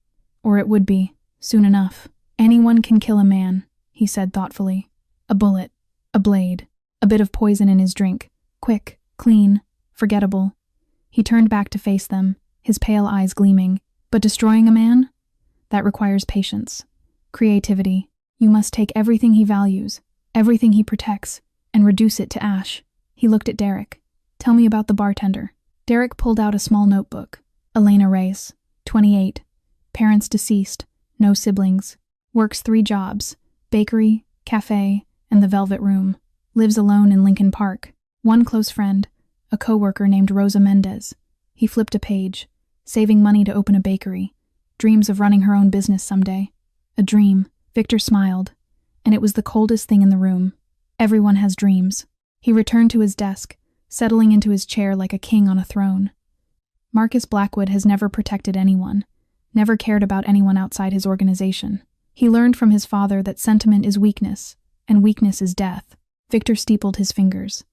Or it would be, soon enough. Anyone can kill a man, he said thoughtfully. A bullet, a blade, a bit of poison in his drink. Quick, clean, forgettable. He turned back to face them, his pale eyes gleaming. But destroying a man? That requires patience. Creativity. You must take everything he values, everything he protects, and reduce it to ash. He looked at Derek. Tell me about the bartender. Derek pulled out a small notebook. Elena Reyes, 28. Parents deceased, no siblings. Works 3 jobs, bakery, cafe, and the velvet room. Lives alone in Lincoln Park. One close friend, a coworker named Rosa Mendez. He flipped a page, saving money to open a bakery. Dreams of running her own business someday. A dream. Victor smiled, and it was the coldest thing in the room. Everyone has dreams. He returned to his desk, settling into his chair like a king on a throne. Marcus Blackwood has never protected anyone, never cared about anyone outside his organization. He learned from his father that sentiment is weakness, and weakness is death. Victor steepled his fingers.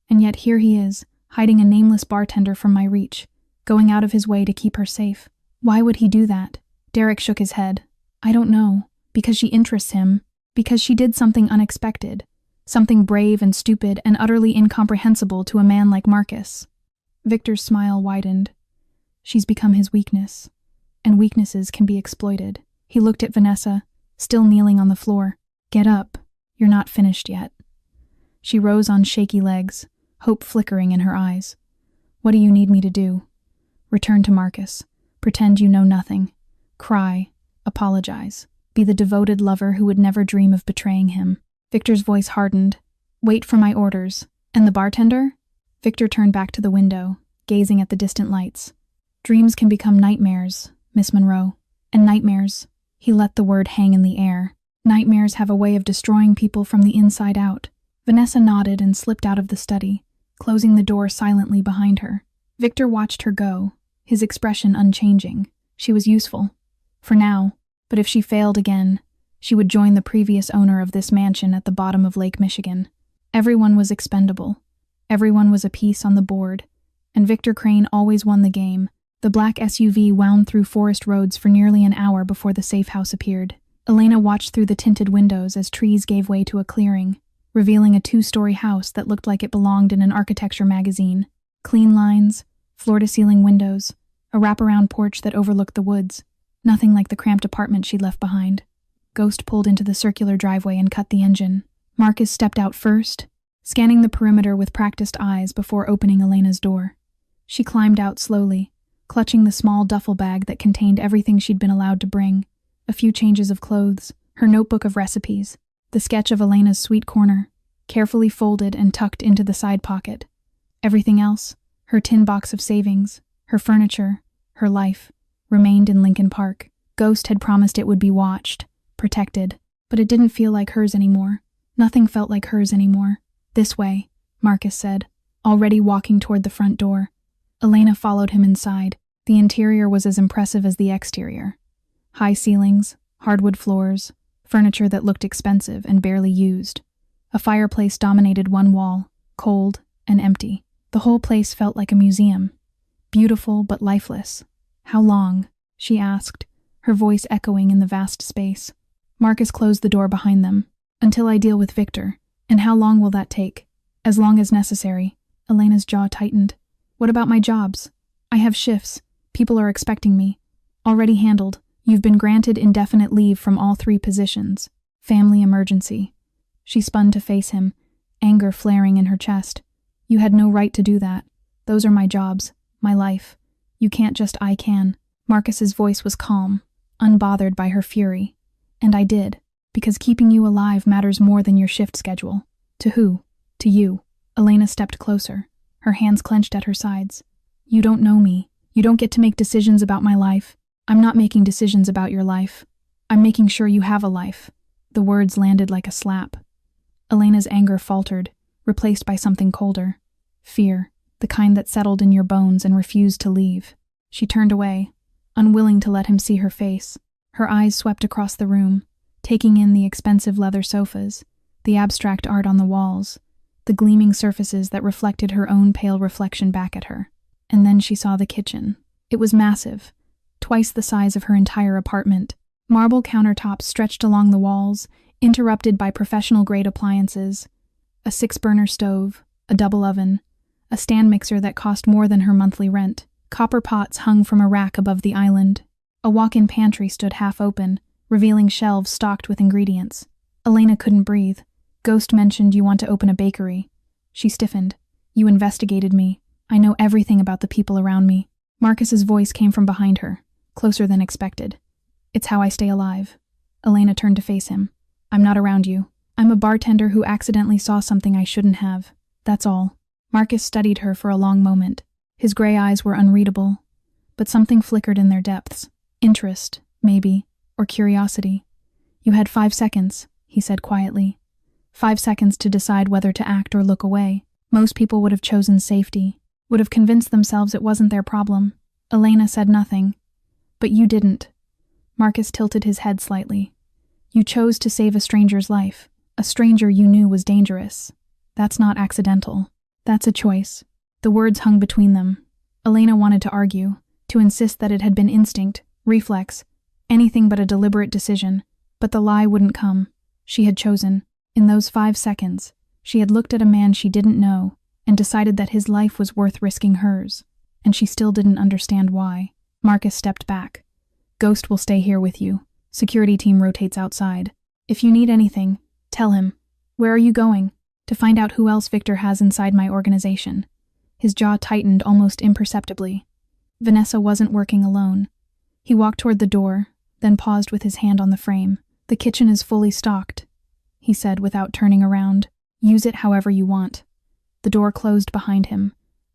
And yet here he is, hiding a nameless bartender from my reach, going out of his way to keep her safe. Why would he do that? Derek shook his head. I don't know. Because she interests him. Because she did something unexpected. Something brave and stupid and utterly incomprehensible to a man like Marcus. Victor's smile widened. She's become his weakness. And weaknesses can be exploited. He looked at Vanessa, still kneeling on the floor. Get up. You're not finished yet. She rose on shaky legs, hope flickering in her eyes. What do you need me to do? Return to Marcus. Pretend you know nothing. Cry. Apologize. Be the devoted lover who would never dream of betraying him. Victor's voice hardened. Wait for my orders. And the bartender? Victor turned back to the window, gazing at the distant lights. Dreams can become nightmares, Miss Monroe. And nightmares. He let the word hang in the air. Nightmares have a way of destroying people from the inside out. Vanessa nodded and slipped out of the study, closing the door silently behind her. Victor watched her go, his expression unchanging. She was useful. For now. But if she failed again, she would join the previous owner of this mansion at the bottom of Lake Michigan. Everyone was expendable. Everyone was a piece on the board. And Victor Crane always won the game. The black SUV wound through forest roads for nearly an hour before the safe house appeared. Elena watched through the tinted windows as trees gave way to a clearing, revealing a 2-story house that looked like it belonged in an architecture magazine. Clean lines, floor-to-ceiling windows, a wraparound porch that overlooked the woods. Nothing like the cramped apartment she'd left behind. Ghost pulled into the circular driveway and cut the engine. Marcus stepped out first, scanning the perimeter with practiced eyes before opening Elena's door. She climbed out slowly, clutching the small duffel bag that contained everything she'd been allowed to bring. A few changes of clothes, her notebook of recipes, the sketch of Elena's sweet corner, carefully folded and tucked into the side pocket. Everything else, her tin box of savings, her furniture, her life, remained in Lincoln Park. Ghost had promised it would be watched, protected, but it didn't feel like hers anymore. Nothing felt like hers anymore. This way, Marcus said, already walking toward the front door. Elena followed him inside. The interior was as impressive as the exterior. High ceilings, hardwood floors, furniture that looked expensive and barely used. A fireplace dominated one wall, cold and empty. The whole place felt like a museum. Beautiful but lifeless. How long? She asked, her voice echoing in the vast space. Marcus closed the door behind them. Until I deal with Victor. And how long will that take? As long as necessary. Elena's jaw tightened. What about my jobs? I have shifts. People are expecting me. Already handled. You've been granted indefinite leave from all 3 positions. Family emergency. She spun to face him, anger flaring in her chest. You had no right to do that. Those are my jobs, my life. You can't just I can. Marcus's voice was calm, unbothered by her fury. And I did, because keeping you alive matters more than your shift schedule. To who? To you. Elena stepped closer, her hands clenched at her sides. You don't know me. You don't get to make decisions about my life. I'm not making decisions about your life. I'm making sure you have a life. The words landed like a slap. Elena's anger faltered, replaced by something colder. Fear, the kind that settled in your bones and refused to leave. She turned away, unwilling to let him see her face. Her eyes swept across the room, taking in the expensive leather sofas, the abstract art on the walls, the gleaming surfaces that reflected her own pale reflection back at her. And then she saw the kitchen. It was massive, twice the size of her entire apartment. Marble countertops stretched along the walls, interrupted by professional-grade appliances, a 6-burner stove, a double oven, a stand mixer that cost more than her monthly rent. Copper pots hung from a rack above the island. A walk-in pantry stood half open, revealing shelves stocked with ingredients. Elena couldn't breathe. Ghost mentioned you want to open a bakery. She stiffened. You investigated me. I know everything about the people around me. Marcus's voice came from behind her, closer than expected. It's how I stay alive. Elena turned to face him. I'm not around you. I'm a bartender who accidentally saw something I shouldn't have. That's all. Marcus studied her for a long moment. His gray eyes were unreadable, but something flickered in their depths. Interest, maybe, or curiosity. You had 5 seconds, he said quietly. 5 seconds to decide whether to act or look away. Most people would have chosen safety, would have convinced themselves it wasn't their problem. Elena said nothing. But you didn't. Marcus tilted his head slightly. You chose to save a stranger's life, a stranger you knew was dangerous. That's not accidental. That's a choice. The words hung between them. Elena wanted to argue, to insist that it had been instinct, reflex, anything but a deliberate decision, but the lie wouldn't come. She had chosen. In those 5 seconds, she had looked at a man she didn't know and decided that his life was worth risking hers, and she still didn't understand why. Marcus stepped back. Ghost will stay here with you. Security team rotates outside. If you need anything, tell him. Where are you going? To find out who else Victor has inside my organization. His jaw tightened almost imperceptibly. Vanessa wasn't working alone. He walked toward the door, then paused with his hand on the frame. The kitchen is fully stocked, he said without turning around. Use it however you want. The door closed behind him.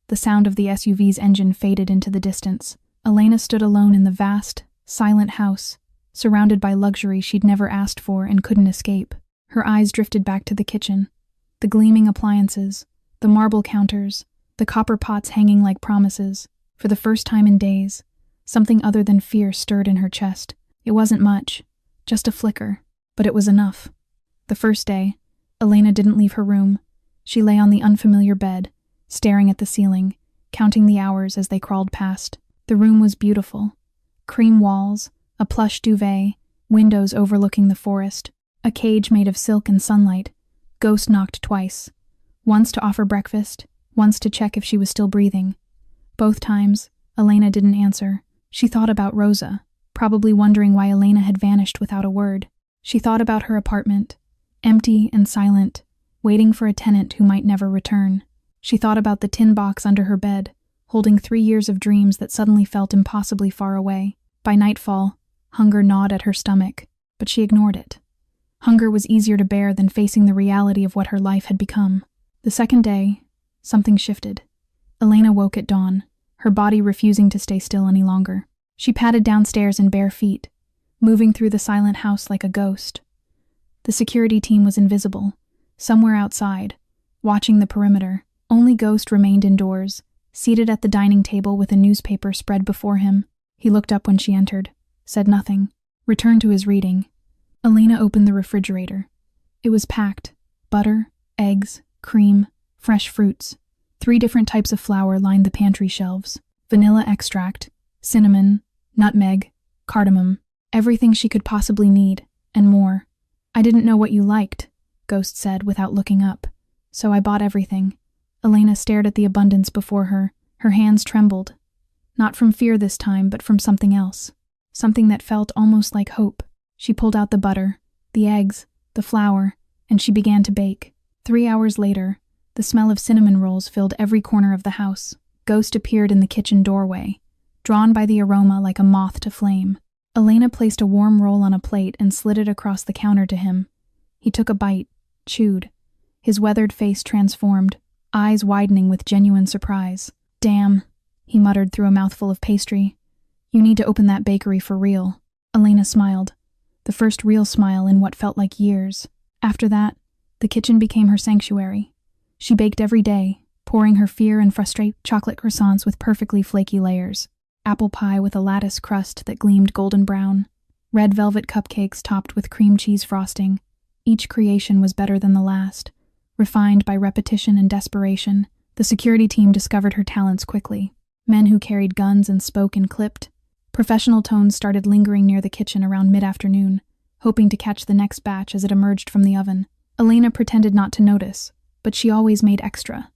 The sound of the SUV's engine faded into the distance. Elena stood alone in the vast, silent house, surrounded by luxury she'd never asked for and couldn't escape. Her eyes drifted back to the kitchen. The gleaming appliances, the marble counters, the copper pots hanging like promises. For the first time in days, something other than fear stirred in her chest. It wasn't much, just a flicker, but it was enough. The first day, Elena didn't leave her room. She lay on the unfamiliar bed, staring at the ceiling, counting the hours as they crawled past. The room was beautiful. Cream walls, a plush duvet, windows overlooking the forest, a cage made of silk and sunlight. Ghost knocked twice, once to offer breakfast, once to check if she was still breathing. Both times, Elena didn't answer. She thought about Rosa, probably wondering why Elena had vanished without a word. She thought about her apartment, empty and silent, waiting for a tenant who might never return. She thought about the tin box under her bed, holding 3 years of dreams that suddenly felt impossibly far away. By nightfall, hunger gnawed at her stomach, but she ignored it. Hunger was easier to bear than facing the reality of what her life had become. The second day, something shifted. Elena woke at dawn, her body refusing to stay still any longer. She padded downstairs in bare feet, moving through the silent house like a ghost. The security team was invisible, somewhere outside, watching the perimeter. Only Ghost remained indoors, seated at the dining table with a newspaper spread before him. He looked up when she entered, said nothing, returned to his reading. Elena opened the refrigerator. It was packed. Butter, eggs, cream, fresh fruits. 3 different types of flour lined the pantry shelves. Vanilla extract, cinnamon, nutmeg, cardamom, everything she could possibly need, and more. I didn't know what you liked, Ghost said without looking up, so I bought everything. Elena stared at the abundance before her. Her hands trembled. Not from fear this time, but from something else. Something that felt almost like hope. She pulled out the butter, the eggs, the flour, and she began to bake. 3 hours later, the smell of cinnamon rolls filled every corner of the house. Ghost appeared in the kitchen doorway, drawn by the aroma like a moth to flame. Elena placed a warm roll on a plate and slid it across the counter to him. He took a bite, chewed. His weathered face transformed, eyes widening with genuine surprise. Damn, he muttered through a mouthful of pastry. You need to open that bakery for real. Elena smiled, the first real smile in what felt like years. After that, the kitchen became her sanctuary. She baked every day, pouring her fear and frustration. Chocolate croissants with perfectly flaky layers, apple pie with a lattice crust that gleamed golden brown, red velvet cupcakes topped with cream cheese frosting. Each creation was better than the last. Refined by repetition and desperation, the security team discovered her talents quickly. Men who carried guns and spoke in clipped, professional tones started lingering near the kitchen around mid-afternoon, hoping to catch the next batch as it emerged from the oven. Elena pretended not to notice, but she always made extra.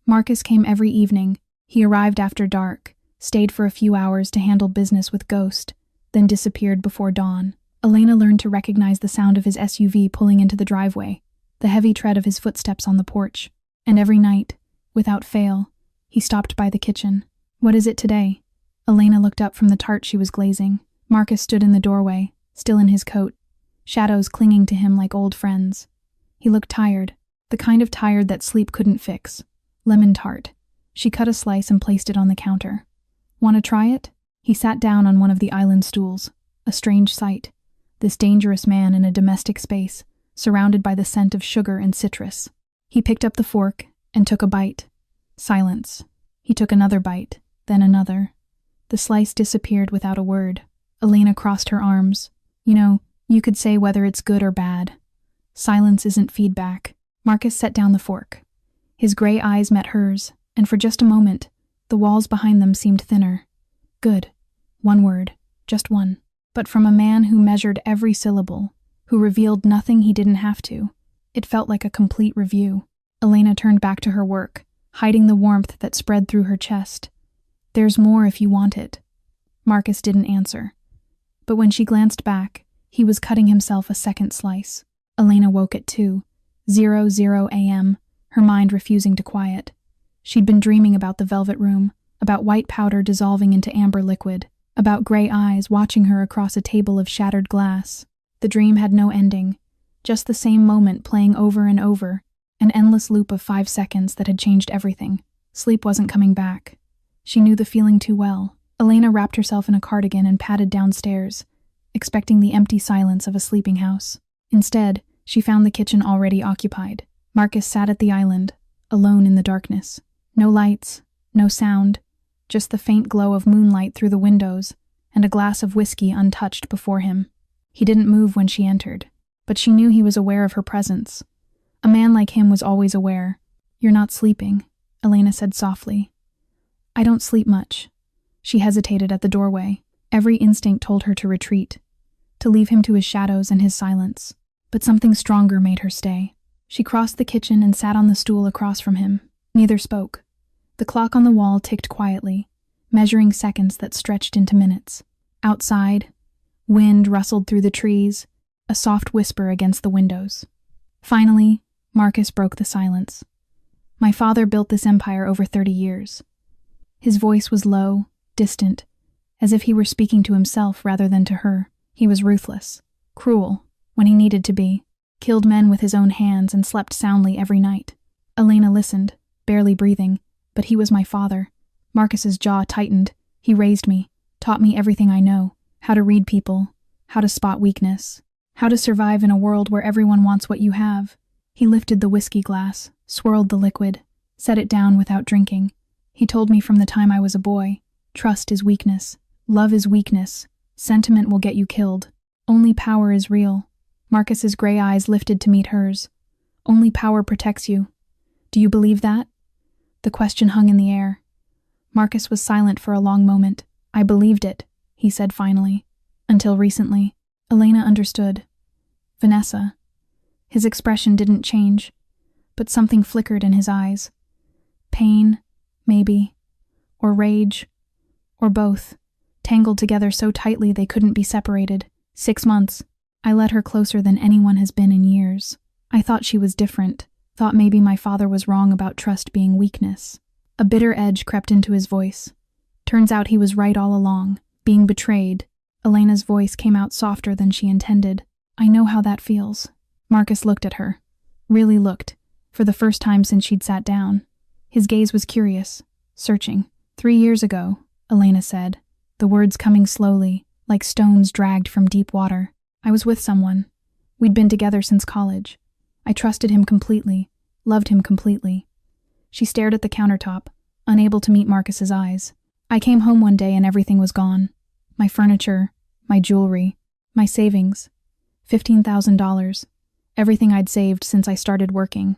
Marcus came every evening. He arrived after dark, stayed for a few hours to handle business with Ghost, then disappeared before dawn. Elena learned to recognize the sound of his SUV pulling into the driveway, the heavy tread of his footsteps on the porch. And every night, without fail, he stopped by the kitchen. What is it today? Elena looked up from the tart she was glazing. Marcus stood in the doorway, still in his coat, shadows clinging to him like old friends. He looked tired, the kind of tired that sleep couldn't fix. Lemon tart. She cut a slice and placed it on the counter. "Want to try it?" He sat down on one of the island stools. A strange sight. This dangerous man in a domestic space, surrounded by the scent of sugar and citrus. He picked up the fork and took a bite. Silence. He took another bite, then another. The slice disappeared without a word. Elena crossed her arms. You could say whether it's good or bad. Silence isn't feedback. Marcus set down the fork. His gray eyes met hers, and for just a moment, the walls behind them seemed thinner. Good. One word. Just one. But from a man who measured every syllable, who revealed nothing he didn't have to, it felt like a complete review. Elena turned back to her work, hiding the warmth that spread through her chest. "There's more if you want it." Marcus didn't answer. But when she glanced back, he was cutting himself a second slice. Elena woke at 2:00 a.m., her mind refusing to quiet. She'd been dreaming about the velvet room, about white powder dissolving into amber liquid, about gray eyes watching her across a table of shattered glass. The dream had no ending, just the same moment playing over and over, an endless loop of 5 seconds that had changed everything. Sleep wasn't coming back. She knew the feeling too well. Elena wrapped herself in a cardigan and padded downstairs, expecting the empty silence of a sleeping house. Instead, she found the kitchen already occupied. Marcus sat at the island, alone in the darkness. No lights, no sound, just the faint glow of moonlight through the windows and a glass of whiskey untouched before him. He didn't move when she entered, but she knew he was aware of her presence. A man like him was always aware. "You're not sleeping," Elena said softly. "I don't sleep much." She hesitated at the doorway. Every instinct told her to retreat, to leave him to his shadows and his silence. But something stronger made her stay. She crossed the kitchen and sat on the stool across from him. Neither spoke. The clock on the wall ticked quietly, measuring seconds that stretched into minutes. Outside, wind rustled through the trees, a soft whisper against the windows. Finally, Marcus broke the silence. "My father built this empire over 30 years. His voice was low, distant, as if he were speaking to himself rather than to her. He was ruthless, cruel, when he needed to be, killed men with his own hands and slept soundly every night." Elena listened, barely breathing, but he was my father. Marcus's jaw tightened. He raised me, taught me everything I know, how to read people, how to spot weakness, how to survive in a world where everyone wants what you have. He lifted the whiskey glass, swirled the liquid, set it down without drinking. He told me from the time I was a boy, trust is weakness, love is weakness, sentiment will get you killed. Only power is real. Marcus's gray eyes lifted to meet hers. Only power protects you. Do you believe that? The question hung in the air. Marcus was silent for a long moment. "I believed it," he said finally. "Until recently." Elena understood. Vanessa. His expression didn't change, but something flickered in his eyes. Pain, maybe, or rage, or both, tangled together so tightly they couldn't be separated. 6 months. I led her closer than anyone has been in years. I thought she was different, thought maybe my father was wrong about trust being weakness. A bitter edge crept into his voice. Turns out he was right all along, being betrayed. Elena's voice came out softer than she intended. "I know how that feels." Marcus looked at her. Really looked, for the first time since she'd sat down. His gaze was curious, searching. 3 years ago, Elena said, the words coming slowly, like stones dragged from deep water. "I was with someone. We'd been together since college. I trusted him completely, loved him completely." She stared at the countertop, unable to meet Marcus's eyes. "I came home one day and everything was gone. My furniture, my jewelry, my savings. $15,000. Everything I'd saved since I started working."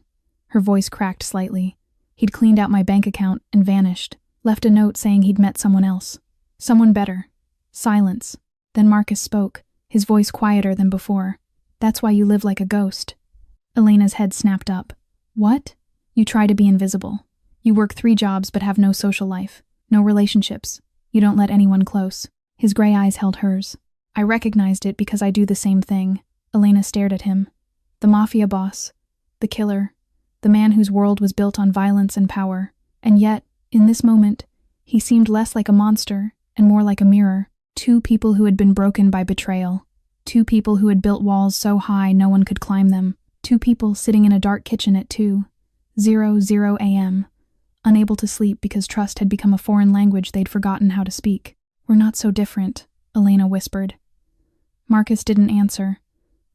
Her voice cracked slightly. "He'd cleaned out my bank account and vanished, left a note saying he'd met someone else. Someone better." Silence. Then Marcus spoke, his voice quieter than before. "That's why you live like a ghost." Elena's head snapped up. "What?" "You try to be invisible. You work 3 jobs but have no social life, no relationships. You don't let anyone close." His gray eyes held hers. "I recognized it because I do the same thing." Elena stared at him. The Mafia boss, the killer, the man whose world was built on violence and power. And yet, in this moment, he seemed less like a monster and more like a mirror. 2 people who had been broken by betrayal. 2 people who had built walls so high no one could climb them. Two people sitting in a dark kitchen at 2:00 a.m., unable to sleep because trust had become a foreign language they'd forgotten how to speak. "We're not so different," Elena whispered. Marcus didn't answer,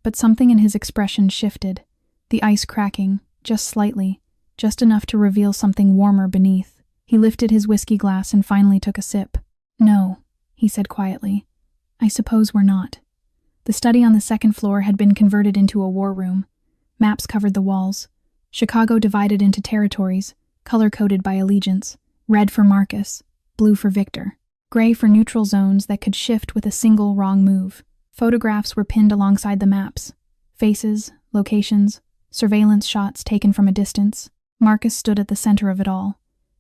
but something in his expression shifted, the ice cracking, just slightly, just enough to reveal something warmer beneath. He lifted his whiskey glass and finally took a sip. "No," he said quietly. "I suppose we're not." The study on the second floor had been converted into a war room. Maps covered the walls. Chicago divided into territories, color-coded by allegiance, red for Marcus, blue for Victor, gray for neutral zones that could shift with a single wrong move. Photographs were pinned alongside the maps. Faces, locations, surveillance shots taken from a distance. Marcus stood at the center of it all.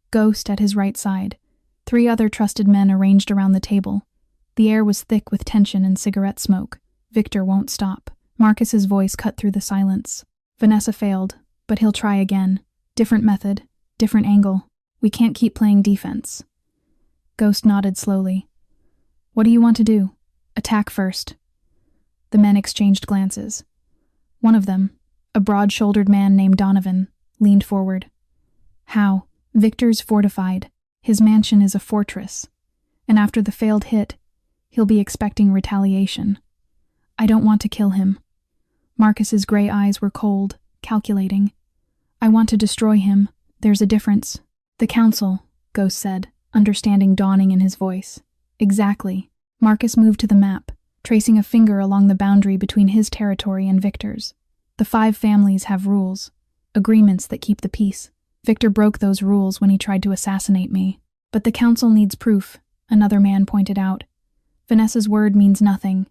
Ghost at his right side. 3 other trusted men arranged around the table. The air was thick with tension and cigarette smoke. Victor won't stop. Marcus's voice cut through the silence. "Vanessa failed, but he'll try again. Different method, different angle. We can't keep playing defense." Ghost nodded slowly. "What do you want to do? Attack first." The men exchanged glances. One of them, a broad-shouldered man named Donovan, leaned forward. "How? Victor's fortified. His mansion is a fortress. And after the failed hit, he'll be expecting retaliation. I don't want to kill him." Marcus's gray eyes were cold, calculating. "I want to destroy him. There's a difference." "The council," Ghost said, understanding dawning in his voice. "Exactly." Marcus moved to the map, tracing a finger along the boundary between his territory and Victor's. "The 5 families have rules, agreements that keep the peace. Victor broke those rules when he tried to assassinate me. But the council needs proof," another man pointed out. "Vanessa's word means nothing.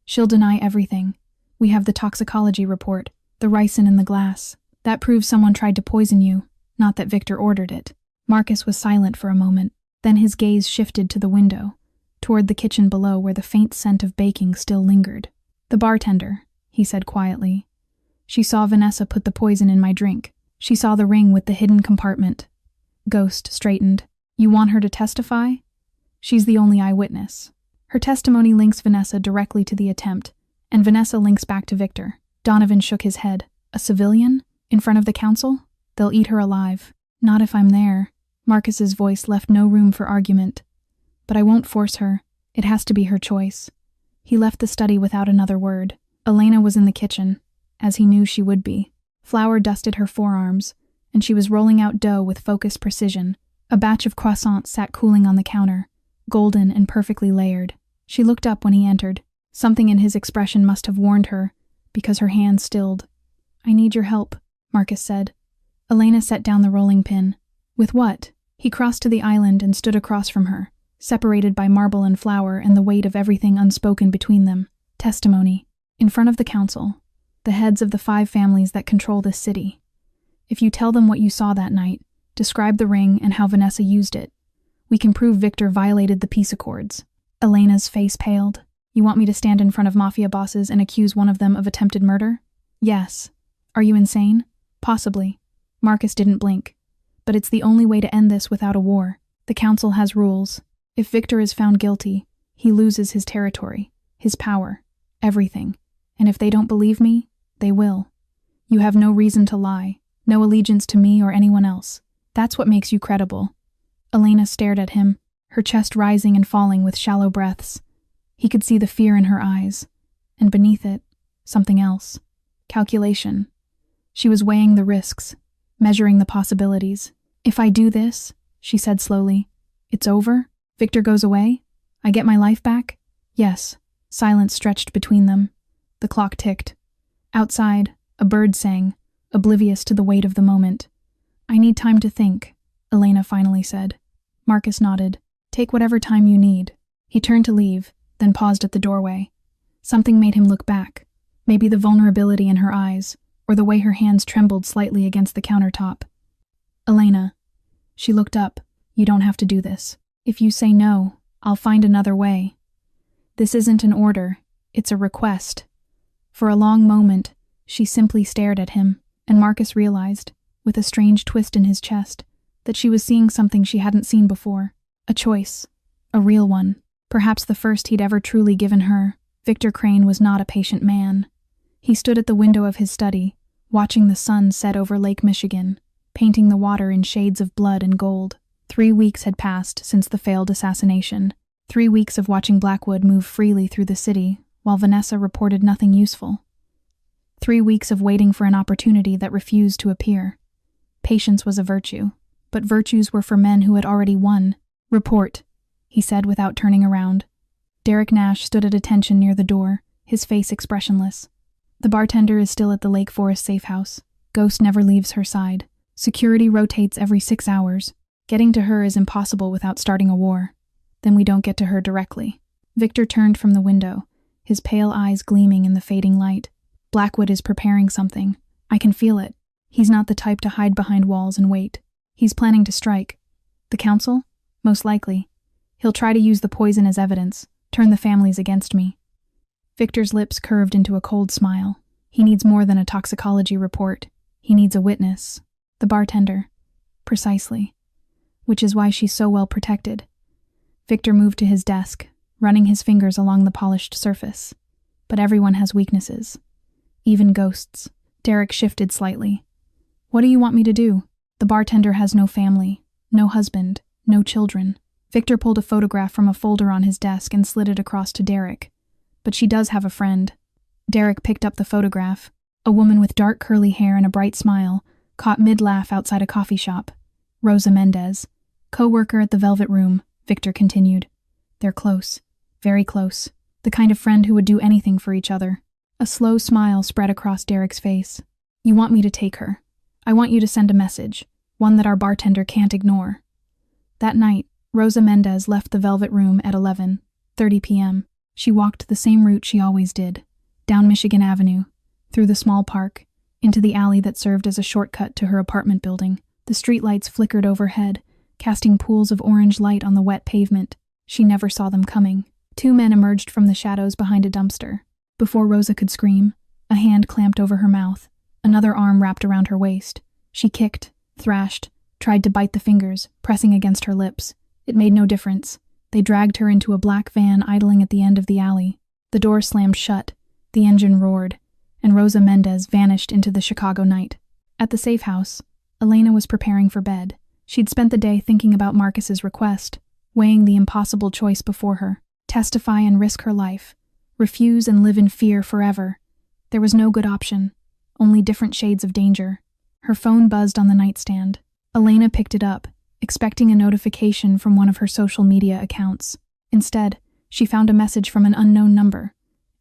She'll deny everything. We have the toxicology report, the ricin in the glass. That proves someone tried to poison you, not that Victor ordered it." Marcus was silent for a moment. Then his gaze shifted to the window, toward the kitchen below where the faint scent of baking still lingered. "The bartender," he said quietly. "She saw Vanessa put the poison in my drink. She saw the ring with the hidden compartment." Ghost straightened. "You want her to testify?" "She's the only eyewitness. Her testimony links Vanessa directly to the attempt, and Vanessa links back to Victor." Donovan shook his head. "A civilian? In front of the council? They'll eat her alive." "Not if I'm there." Marcus's voice left no room for argument. "But I won't force her. It has to be her choice." He left the study without another word. Elena was in the kitchen, as he knew she would be. Flour dusted her forearms, and she was rolling out dough with focused precision. A batch of croissants sat cooling on the counter, golden and perfectly layered. She looked up when he entered. Something in his expression must have warned her, because her hand stilled. "I need your help," Marcus said. Elena set down the rolling pin. "With what?" He crossed to the island and stood across from her, separated by marble and flour and the weight of everything unspoken between them. "Testimony. In front of the council. The heads of the 5 families that control this city. If you tell them what you saw that night, describe the ring and how Vanessa used it, we can prove Victor violated the peace accords." Elena's face paled. "You want me to stand in front of Mafia bosses and accuse one of them of attempted murder?" "Yes." "Are you insane?" "Possibly." Marcus didn't blink. "But it's the only way to end this without a war. The council has rules. If Victor is found guilty, he loses his territory, his power, everything. And if they don't believe me, they will. You have no reason to lie, no allegiance to me or anyone else. That's what makes you credible." Elena stared at him, her chest rising and falling with shallow breaths. He could see the fear in her eyes, and beneath it, something else. Calculation. She was weighing the risks, measuring the possibilities. "If I do this," she said slowly, "it's over? Victor goes away? I get my life back?" "Yes." Silence stretched between them. The clock ticked. Outside, a bird sang, oblivious to the weight of the moment. "I need time to think," Elena finally said. Marcus nodded. "Take whatever time you need." He turned to leave, then paused at the doorway. Something made him look back. Maybe the vulnerability in her eyes, or the way her hands trembled slightly against the countertop. "Elena." She looked up. "You don't have to do this. If you say no, I'll find another way. This isn't an order, it's a request." For a long moment, she simply stared at him, and Marcus realized, with a strange twist in his chest, that she was seeing something she hadn't seen before. A choice. A real one. Perhaps the first he'd ever truly given her. Victor Crane was not a patient man. He stood at the window of his study, watching the sun set over Lake Michigan, painting the water in shades of blood and gold. 3 weeks had passed since the failed assassination. 3 weeks of watching Blackwood move freely through the city, while Vanessa reported nothing useful. 3 weeks of waiting for an opportunity that refused to appear. Patience was a virtue, but virtues were for men who had already won. "Report," he said without turning around. Derek Nash stood at attention near the door, his face expressionless. "The bartender is still at the Lake Forest safe house. Ghost never leaves her side. Security rotates every 6 hours. Getting to her is impossible without starting a war. Then we don't get to her directly." Victor turned from the window, his pale eyes gleaming in the fading light. "Blackwood is preparing something. I can feel it. He's not the type to hide behind walls and wait. He's planning to strike. The council? Most likely. He'll try to use the poison as evidence, turn the families against me." Victor's lips curved into a cold smile. He needs more than a toxicology report. He needs a witness. The bartender. Precisely. Which is why she's so well protected. Victor moved to his desk, running his fingers along the polished surface. But everyone has weaknesses. Even ghosts. Derek shifted slightly. "What do you want me to do?" "The bartender has no family, no husband, no children." Victor pulled a photograph from a folder on his desk and slid it across to Derek. "But she does have a friend." Derek picked up the photograph. A woman with dark curly hair and a bright smile, caught mid-laugh outside a coffee shop. "Rosa Mendez. Co-worker at the Velvet Room," Victor continued. "They're close. Very close. The kind of friend who would do anything for each other." A slow smile spread across Derek's face. "You want me to take her. I want you to send a message, one that our bartender can't ignore." That night, Rosa Mendez left the Velvet Room at 11:30 p.m. She walked the same route she always did, down Michigan Avenue, through the small park, into the alley that served as a shortcut to her apartment building. The streetlights flickered overhead, casting pools of orange light on the wet pavement. She never saw them coming. 2 men emerged from the shadows behind a dumpster. Before Rosa could scream, a hand clamped over her mouth, another arm wrapped around her waist. She kicked, thrashed, tried to bite the fingers, pressing against her lips. It made no difference. They dragged her into a black van idling at the end of the alley. The door slammed shut, the engine roared, and Rosa Mendez vanished into the Chicago night. At the safe house, Elena was preparing for bed. She'd spent the day thinking about Marcus's request, weighing the impossible choice before her. Testify and risk her life. Refuse and live in fear forever. There was no good option, only different shades of danger. Her phone buzzed on the nightstand. Elena picked it up, expecting a notification from one of her social media accounts. Instead, she found a message from an unknown number.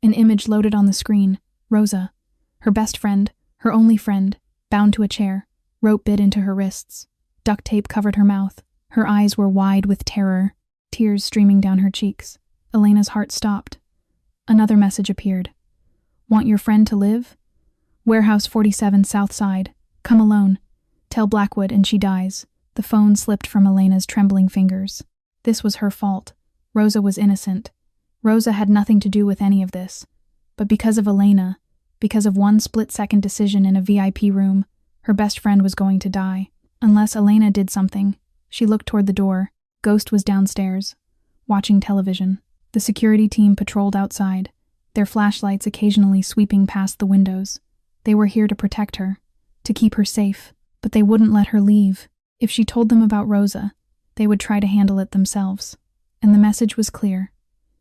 An image loaded on the screen. Rosa, her best friend, her only friend, bound to a chair, rope bit into her wrists. Duct tape covered her mouth. Her eyes were wide with terror, tears streaming down her cheeks. Elena's heart stopped. Another message appeared. "Want your friend to live? Warehouse 47 South Side. Come alone. Tell Blackwood and she dies." The phone slipped from Elena's trembling fingers. This was her fault. Rosa was innocent. Rosa had nothing to do with any of this. But because of Elena, because of one split-second decision in a VIP room, her best friend was going to die. Unless Elena did something. She looked toward the door. Ghost was downstairs, watching television. The security team patrolled outside, their flashlights occasionally sweeping past the windows. They were here to protect her, to keep her safe, but they wouldn't let her leave. If she told them about Rosa, they would try to handle it themselves. And the message was clear.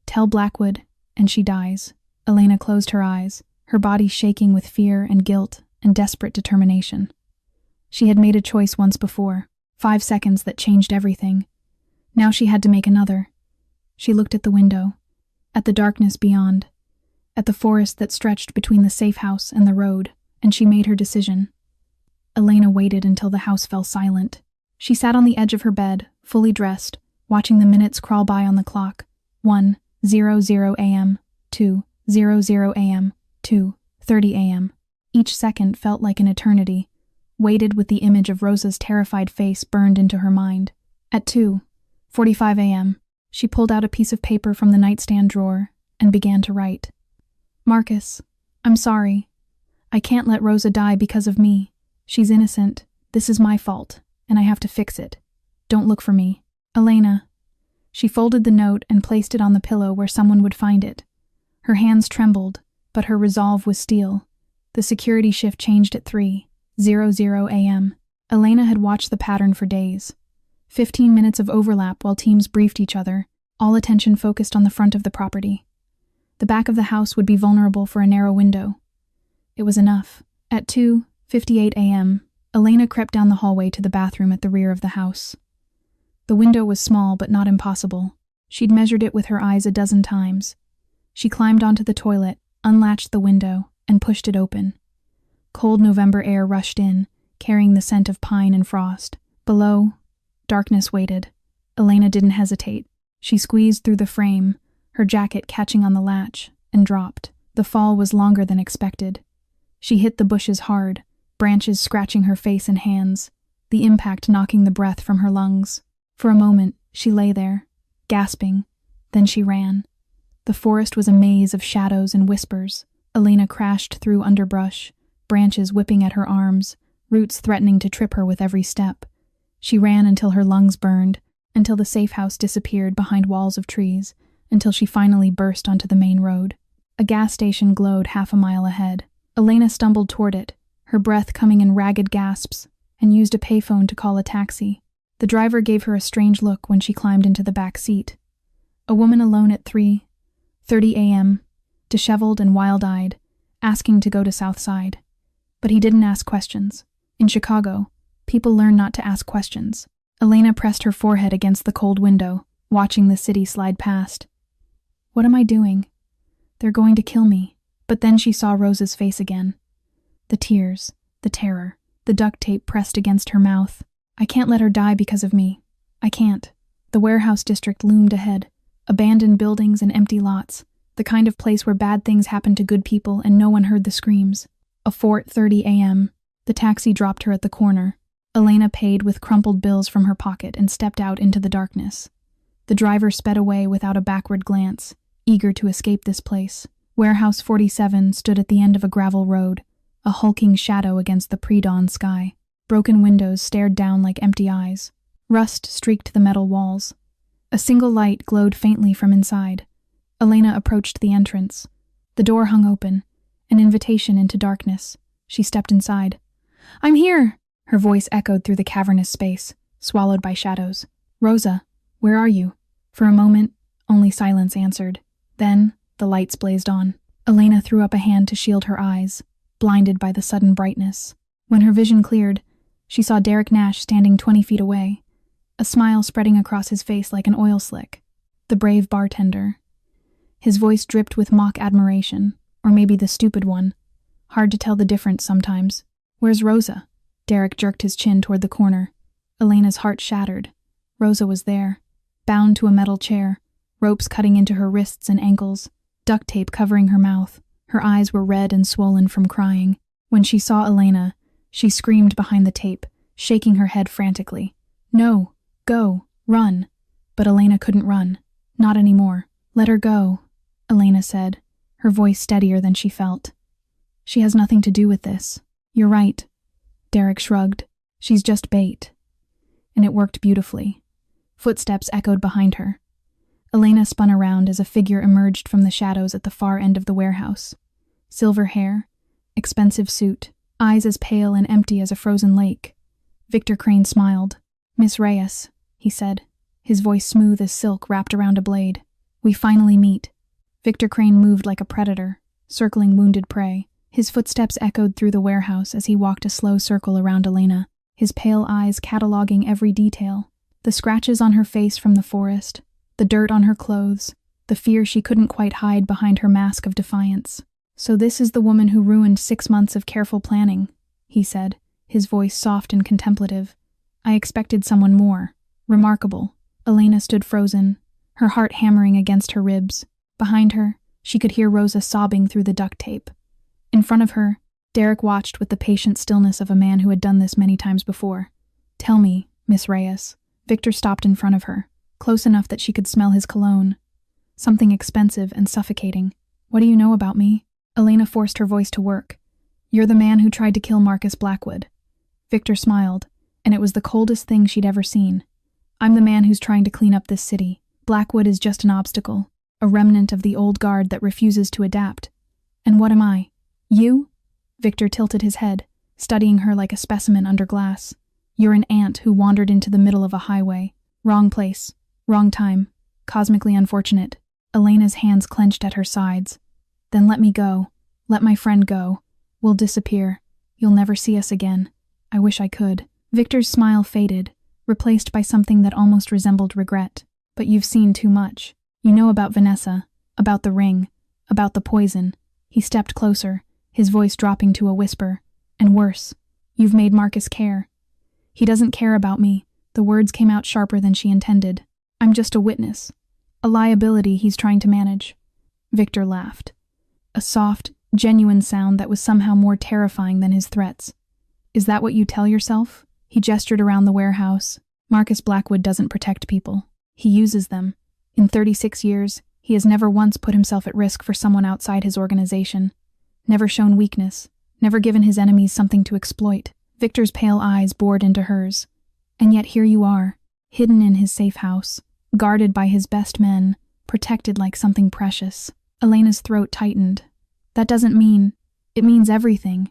Tell Blackwood, and she dies. Elena closed her eyes, her body shaking with fear and guilt and desperate determination. She had made a choice once before, 5 seconds that changed everything. Now she had to make another. She looked at the window, at the darkness beyond, at the forest that stretched between the safe house and the road, and she made her decision. Elena waited until the house fell silent. She sat on the edge of her bed, fully dressed, watching the minutes crawl by on the clock. 1:00 a.m., 2:00 a.m., 2:30 a.m. Each second felt like an eternity, weighted with the image of Rosa's terrified face burned into her mind. At 2:45 a.m., she pulled out a piece of paper from the nightstand drawer and began to write. "Marcus, I'm sorry. I can't let Rosa die because of me. She's innocent. This is my fault, and I have to fix it. Don't look for me. Elena." She folded the note and placed it on the pillow where someone would find it. Her hands trembled, but her resolve was steel. The security shift changed at 3:00 a.m. Elena had watched the pattern for days. 15 minutes of overlap while teams briefed each other, all attention focused on the front of the property. The back of the house would be vulnerable for a narrow window. It was enough. At 2:58 a.m., Elena crept down the hallway to the bathroom at the rear of the house. The window was small but not impossible. She'd measured it with her eyes a dozen times. She climbed onto the toilet, unlatched the window, and pushed it open. Cold November air rushed in, carrying the scent of pine and frost. Below, darkness waited. Elena didn't hesitate. She squeezed through the frame, her jacket catching on the latch, and dropped. The fall was longer than expected. She hit the bushes hard, branches scratching her face and hands, the impact knocking the breath from her lungs. For a moment, she lay there, gasping. Then she ran. The forest was a maze of shadows and whispers. Elena crashed through underbrush, branches whipping at her arms, roots threatening to trip her with every step. She ran until her lungs burned, until the safe house disappeared behind walls of trees, until she finally burst onto the main road. A gas station glowed half a mile ahead. Elena stumbled toward it, her breath coming in ragged gasps, and used a payphone to call a taxi. The driver gave her a strange look when she climbed into the back seat. A woman alone at 3:30 a.m., disheveled and wild-eyed, asking to go to South Side. But he didn't ask questions. In Chicago, people learn not to ask questions. Elena pressed her forehead against the cold window, watching the city slide past. What am I doing? They're going to kill me. But then she saw Rosa's face again. The tears, the terror, the duct tape pressed against her mouth. I can't let her die because of me. I can't. The warehouse district loomed ahead. Abandoned buildings and empty lots. The kind of place where bad things happen to good people and no one heard the screams. 4:30 a.m. The taxi dropped her at the corner. Elena paid with crumpled bills from her pocket and stepped out into the darkness. The driver sped away without a backward glance, eager to escape this place. Warehouse 47 stood at the end of a gravel road, a hulking shadow against the pre-dawn sky. Broken windows stared down like empty eyes. Rust streaked the metal walls. A single light glowed faintly from inside. Elena approached the entrance. The door hung open, an invitation into darkness. She stepped inside. "I'm here!" Her voice echoed through the cavernous space, swallowed by shadows. "Rosa, where are you?" For a moment, only silence answered. Then, the lights blazed on. Elena threw up a hand to shield her eyes, blinded by the sudden brightness. When her vision cleared, she saw Derek Nash standing 20 feet away, a smile spreading across his face like an oil slick. The brave bartender. His voice dripped with mock admiration, or maybe the stupid one. Hard to tell the difference sometimes. "Where's Rosa?" Derek jerked his chin toward the corner. Elena's heart shattered. Rosa was there, bound to a metal chair, ropes cutting into her wrists and ankles, duct tape covering her mouth. Her eyes were red and swollen from crying. When she saw Elena, she screamed behind the tape, shaking her head frantically. "No, go, run." But Elena couldn't run. Not anymore. "Let her go," Elena said, her voice steadier than she felt. "She has nothing to do with this." "You're right," Derek shrugged. "She's just bait." And it worked beautifully. Footsteps echoed behind her. Elena spun around as a figure emerged from the shadows at the far end of the warehouse. Silver hair, expensive suit, eyes as pale and empty as a frozen lake. Victor Crane smiled. "Miss Reyes," he said, his voice smooth as silk wrapped around a blade. "We finally meet." Victor Crane moved like a predator, circling wounded prey. His footsteps echoed through the warehouse as he walked a slow circle around Elena, his pale eyes cataloging every detail. The scratches on her face from the forest, the dirt on her clothes, the fear she couldn't quite hide behind her mask of defiance. "So this is the woman who ruined 6 months of careful planning," he said, his voice soft and contemplative. "I expected someone more. Remarkable." Elena stood frozen, her heart hammering against her ribs. Behind her, she could hear Rosa sobbing through the duct tape. In front of her, Derek watched with the patient stillness of a man who had done this many times before. "Tell me, Miss Reyes." Victor stopped in front of her, close enough that she could smell his cologne. Something expensive and suffocating. "What do you know about me?" Elena forced her voice to work. "You're the man who tried to kill Marcus Blackwood." Victor smiled, and it was the coldest thing she'd ever seen. "I'm the man who's trying to clean up this city. Blackwood is just an obstacle, a remnant of the old guard that refuses to adapt. And what am I? You? Victor tilted his head, studying her like a specimen under glass. "You're an ant who wandered into the middle of a highway. Wrong place, wrong time, cosmically unfortunate." Elena's hands clenched at her sides. "Then let me go. Let my friend go. We'll disappear. You'll never see us again. I wish I could." Victor's smile faded, replaced by something that almost resembled regret. "But you've seen too much. You know about Vanessa, about the ring, about the poison." He stepped closer, his voice dropping to a whisper. "And worse, you've made Marcus care. He doesn't care about me." The words came out sharper than she intended. "I'm just a witness. A liability he's trying to manage." Victor laughed. A soft, genuine sound that was somehow more terrifying than his threats. "Is that what you tell yourself?" He gestured around the warehouse. "Marcus Blackwood doesn't protect people. He uses them. In 36 years, he has never once put himself at risk for someone outside his organization. Never shown weakness. Never given his enemies something to exploit." Victor's pale eyes bored into hers. "And yet here you are, hidden in his safe house, guarded by his best men, protected like something precious." Elena's throat tightened. "That doesn't mean... It means everything."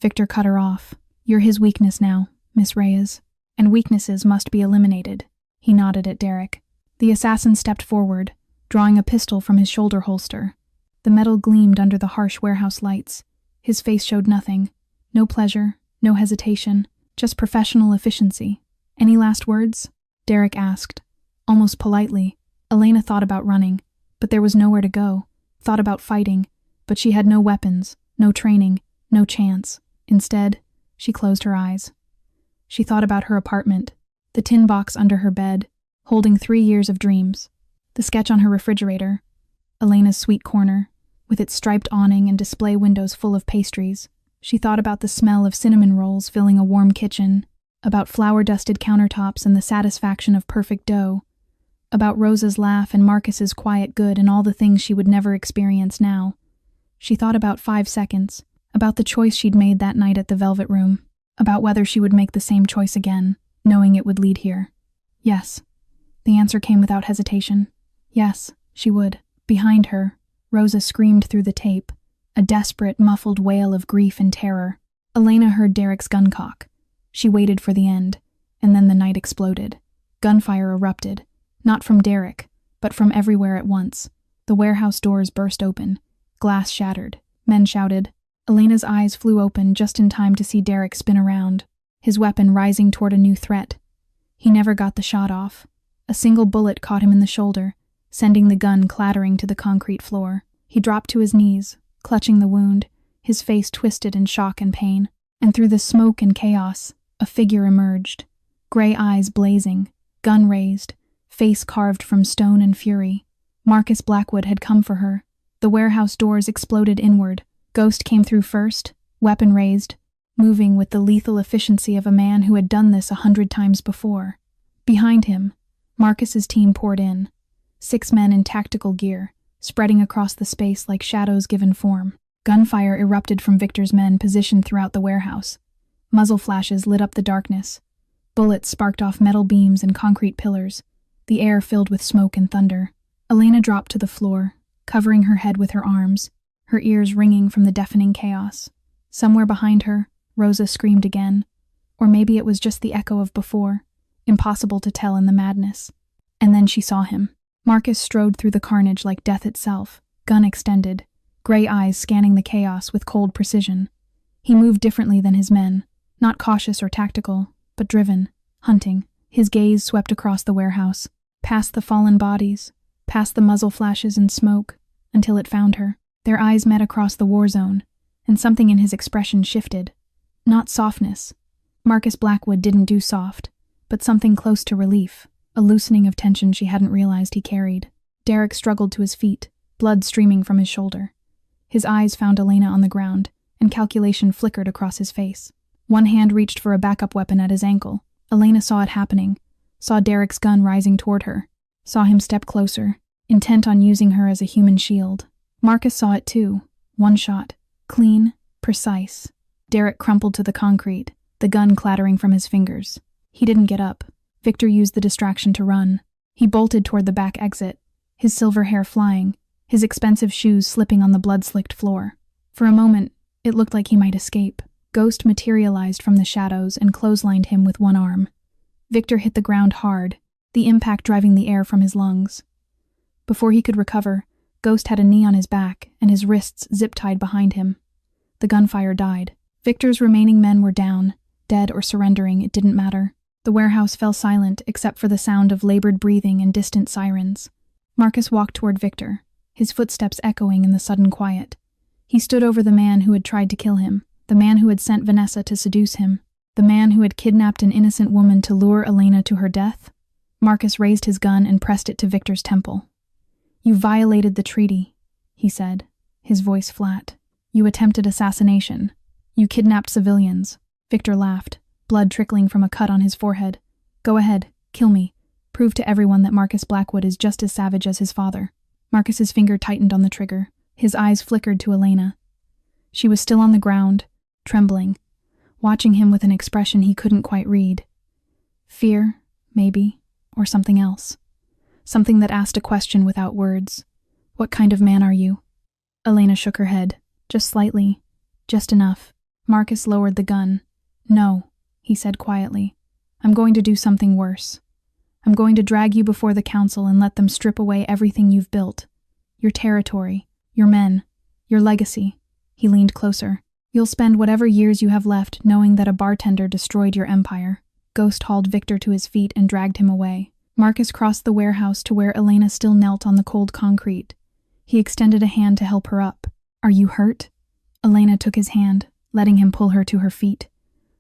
Victor cut her off. "You're his weakness now, Miss Reyes, and weaknesses must be eliminated." He nodded at Derek. The assassin stepped forward, drawing a pistol from his shoulder holster. The metal gleamed under the harsh warehouse lights. His face showed nothing. No pleasure, no hesitation, just professional efficiency. "Any last words?" Derek asked, almost politely. Elena thought about running, but there was nowhere to go. Thought about fighting, but she had no weapons, no training, no chance. Instead, she closed her eyes. She thought about her apartment, the tin box under her bed, holding 3 years of dreams, the sketch on her refrigerator, Elena's sweet corner, with its striped awning and display windows full of pastries. She thought about the smell of cinnamon rolls filling a warm kitchen, about flour-dusted countertops and the satisfaction of perfect dough, about Rosa's laugh and Marcus's quiet good and all the things she would never experience now. She thought about 5 seconds, about the choice she'd made that night at the Velvet Room, about whether she would make the same choice again, knowing it would lead here. Yes. The answer came without hesitation. Yes, she would. Behind her, Rosa screamed through the tape, a desperate, muffled wail of grief and terror. Elena heard Derek's gun cock. She waited for the end, and then the night exploded. Gunfire erupted, not from Derek, but from everywhere at once. The warehouse doors burst open. Glass shattered. Men shouted. Elena's eyes flew open just in time to see Derek spin around, his weapon rising toward a new threat. He never got the shot off. A single bullet caught him in the shoulder, sending the gun clattering to the concrete floor. He dropped to his knees, clutching the wound, his face twisted in shock and pain. And through the smoke and chaos, a figure emerged, gray eyes blazing, gun raised, face carved from stone and fury. Marcus Blackwood had come for her. The warehouse doors exploded inward. Ghost came through first, weapon raised, moving with the lethal efficiency of a man who had done this 100 times before. Behind him, Marcus's team poured in. 6 men in tactical gear, spreading across the space like shadows given form. Gunfire erupted from Victor's men positioned throughout the warehouse. Muzzle flashes lit up the darkness. Bullets sparked off metal beams and concrete pillars, the air filled with smoke and thunder. Elena dropped to the floor, covering her head with her arms, her ears ringing from the deafening chaos. Somewhere behind her, Rosa screamed again. Or maybe it was just the echo of before, impossible to tell in the madness. And then she saw him. Marcus strode through the carnage like death itself, gun extended, gray eyes scanning the chaos with cold precision. He moved differently than his men, not cautious or tactical, but driven, hunting. His gaze swept across the warehouse, past the fallen bodies, past the muzzle flashes and smoke, until it found her. Their eyes met across the war zone, and something in his expression shifted. Not softness. Marcus Blackwood didn't do soft, but something close to relief, a loosening of tension she hadn't realized he carried. Derek struggled to his feet, blood streaming from his shoulder. His eyes found Elena on the ground, and calculation flickered across his face. One hand reached for a backup weapon at his ankle. Elena saw it happening, saw Derek's gun rising toward her, saw him step closer, intent on using her as a human shield. Marcus saw it too. One shot. Clean, precise. Derek crumpled to the concrete, the gun clattering from his fingers. He didn't get up. Victor used the distraction to run. He bolted toward the back exit, his silver hair flying, his expensive shoes slipping on the blood-slicked floor. For a moment, It looked like he might escape. Ghost materialized from the shadows and clotheslined him with one arm. Victor hit the ground hard, the impact driving the air from his lungs. Before he could recover, Ghost had a knee on his back and his wrists zip-tied behind him. The gunfire died. Victor's remaining men were down, dead or surrendering, it didn't matter. The warehouse fell silent except for the sound of labored breathing and distant sirens. Marcus walked toward Victor, his footsteps echoing in the sudden quiet. He stood over the man who had tried to kill him, the man who had sent Vanessa to seduce him, the man who had kidnapped an innocent woman to lure Elena to her death. Marcus raised his gun and pressed it to Victor's temple. "You violated the treaty," he said, his voice flat. "You attempted assassination. You kidnapped civilians." Victor laughed, blood trickling from a cut on his forehead. "Go ahead, kill me. Prove to everyone that Marcus Blackwood is just as savage as his father." Marcus's finger tightened on the trigger. His eyes flickered to Elena. She was still on the ground, trembling, watching him with an expression he couldn't quite read. Fear, maybe, or something else. Something that asked a question without words. "What kind of man are you?" Elena shook her head, just slightly, just enough. Marcus lowered the gun. "No," he said quietly. "I'm going to do something worse. I'm going to drag you before the council and let them strip away everything you've built. Your territory, your men, your legacy." He leaned closer. "You'll spend whatever years you have left knowing that a bartender destroyed your empire." Ghost hauled Victor to his feet and dragged him away. Marcus crossed the warehouse to where Elena still knelt on the cold concrete. He extended a hand to help her up. "Are you hurt?" Elena took his hand, letting him pull her to her feet.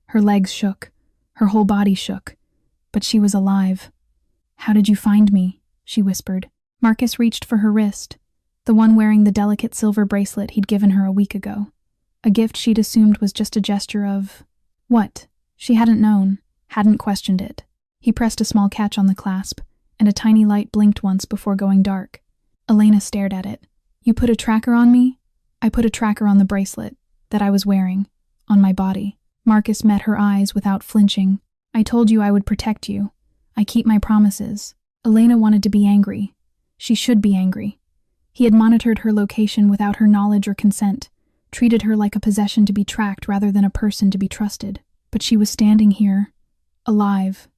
Her legs shook. Her whole body shook. But she was alive. "How did you find me?" she whispered. Marcus reached for her wrist, the one wearing the delicate silver bracelet he'd given her a week ago. A gift she'd assumed was just a gesture of... what? She hadn't known, hadn't questioned it. He pressed a small catch on the clasp, and a tiny light blinked once before going dark. Elena stared at it. "You put a tracker on me?" "I put a tracker on the bracelet that I was wearing, on my body." Marcus met her eyes without flinching. "I told you I would protect you. I keep my promises." Elena wanted to be angry. She should be angry. He had monitored her location without her knowledge or consent, treated her like a possession to be tracked rather than a person to be trusted. But she was standing here, alive,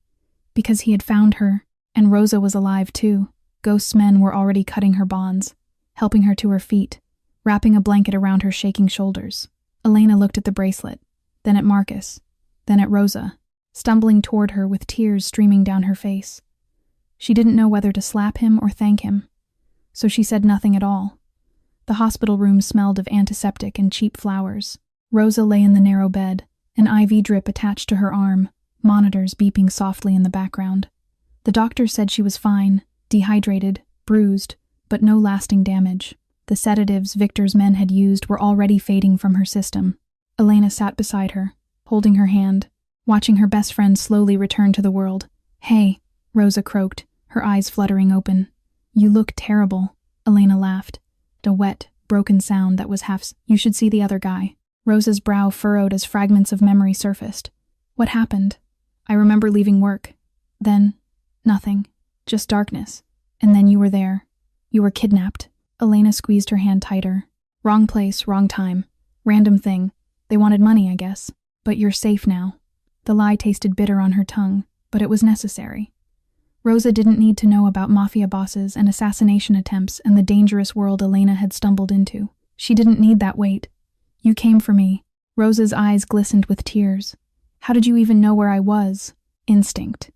because he had found her, and Rosa was alive too. Ghost's men were already cutting her bonds, helping her to her feet, wrapping a blanket around her shaking shoulders. Elena looked at the bracelet, then at Marcus, then at Rosa, stumbling toward her with tears streaming down her face. She didn't know whether to slap him or thank him, so she said nothing at all. The hospital room smelled of antiseptic and cheap flowers. Rosa lay in the narrow bed, an IV drip attached to her arm, monitors beeping softly in the background. The doctor said she was fine, dehydrated, bruised, but no lasting damage. The sedatives Victor's men had used were already fading from her system. Elena sat beside her, holding her hand, watching her best friend slowly return to the world. "Hey," Rosa croaked, her eyes fluttering open. "You look terrible," Elena laughed. A wet, broken sound that was half... "You should see the other guy." Rosa's brow furrowed as fragments of memory surfaced. "What happened?" "I remember leaving work. Then, nothing. Just darkness. And then you were there. You were kidnapped." Elena squeezed her hand tighter. "Wrong place, wrong time. Random thing. They wanted money, I guess. But you're safe now." The lie tasted bitter on her tongue, but it was necessary. Rosa didn't need to know about mafia bosses and assassination attempts and the dangerous world Elena had stumbled into. She didn't need that weight. "You came for me." Rosa's eyes glistened with tears. "How did you even know where I was?" "Instinct."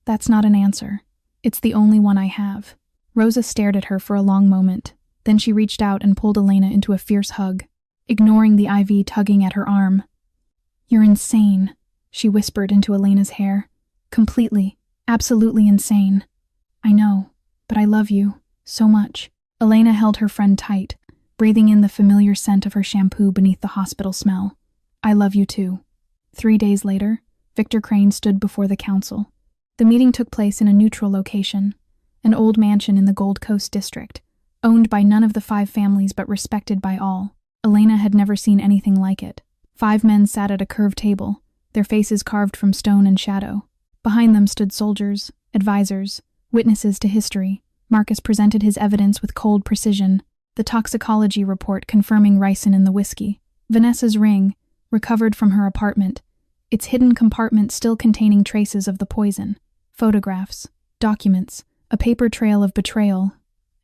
"That's not an answer. It's the only one I have." Rosa stared at her for a long moment. Then she reached out and pulled Elena into a fierce hug, ignoring the IV tugging at her arm. "You're insane," she whispered into Elena's hair. "Completely, absolutely insane." "I know, but I love you so much." Elena held her friend tight, breathing in the familiar scent of her shampoo beneath the hospital smell. "I love you too." 3 days later, Victor Crane stood before the council. The meeting took place in a neutral location, an old mansion in the Gold Coast district, owned by none of the 5 families but respected by all. Elena had never seen anything like it. 5 men sat at a curved table, their faces carved from stone and shadow. Behind them stood soldiers, advisors, witnesses to history. Marcus presented his evidence with cold precision, the toxicology report confirming ricin in the whiskey, Vanessa's ring, recovered from her apartment, its hidden compartment still containing traces of the poison, photographs, documents, a paper trail of betrayal,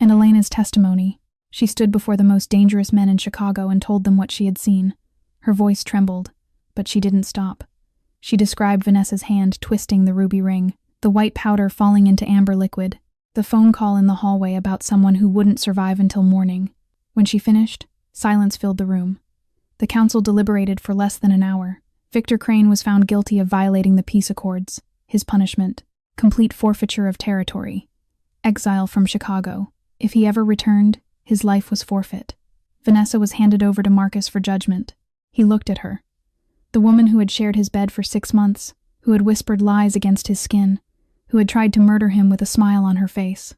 and Elena's testimony. She stood before the most dangerous men in Chicago and told them what she had seen. Her voice trembled, but she didn't stop. She described Vanessa's hand twisting the ruby ring, the white powder falling into amber liquid, the phone call in the hallway about someone who wouldn't survive until morning. When she finished, silence filled the room. The council deliberated for less than an hour. Victor Crane was found guilty of violating the peace accords. His punishment: complete forfeiture of territory, exile from Chicago. If he ever returned, his life was forfeit. Vanessa was handed over to Marcus for judgment. He looked at her. The woman who had shared his bed for 6 months, who had whispered lies against his skin, who had tried to murder him with a smile on her face.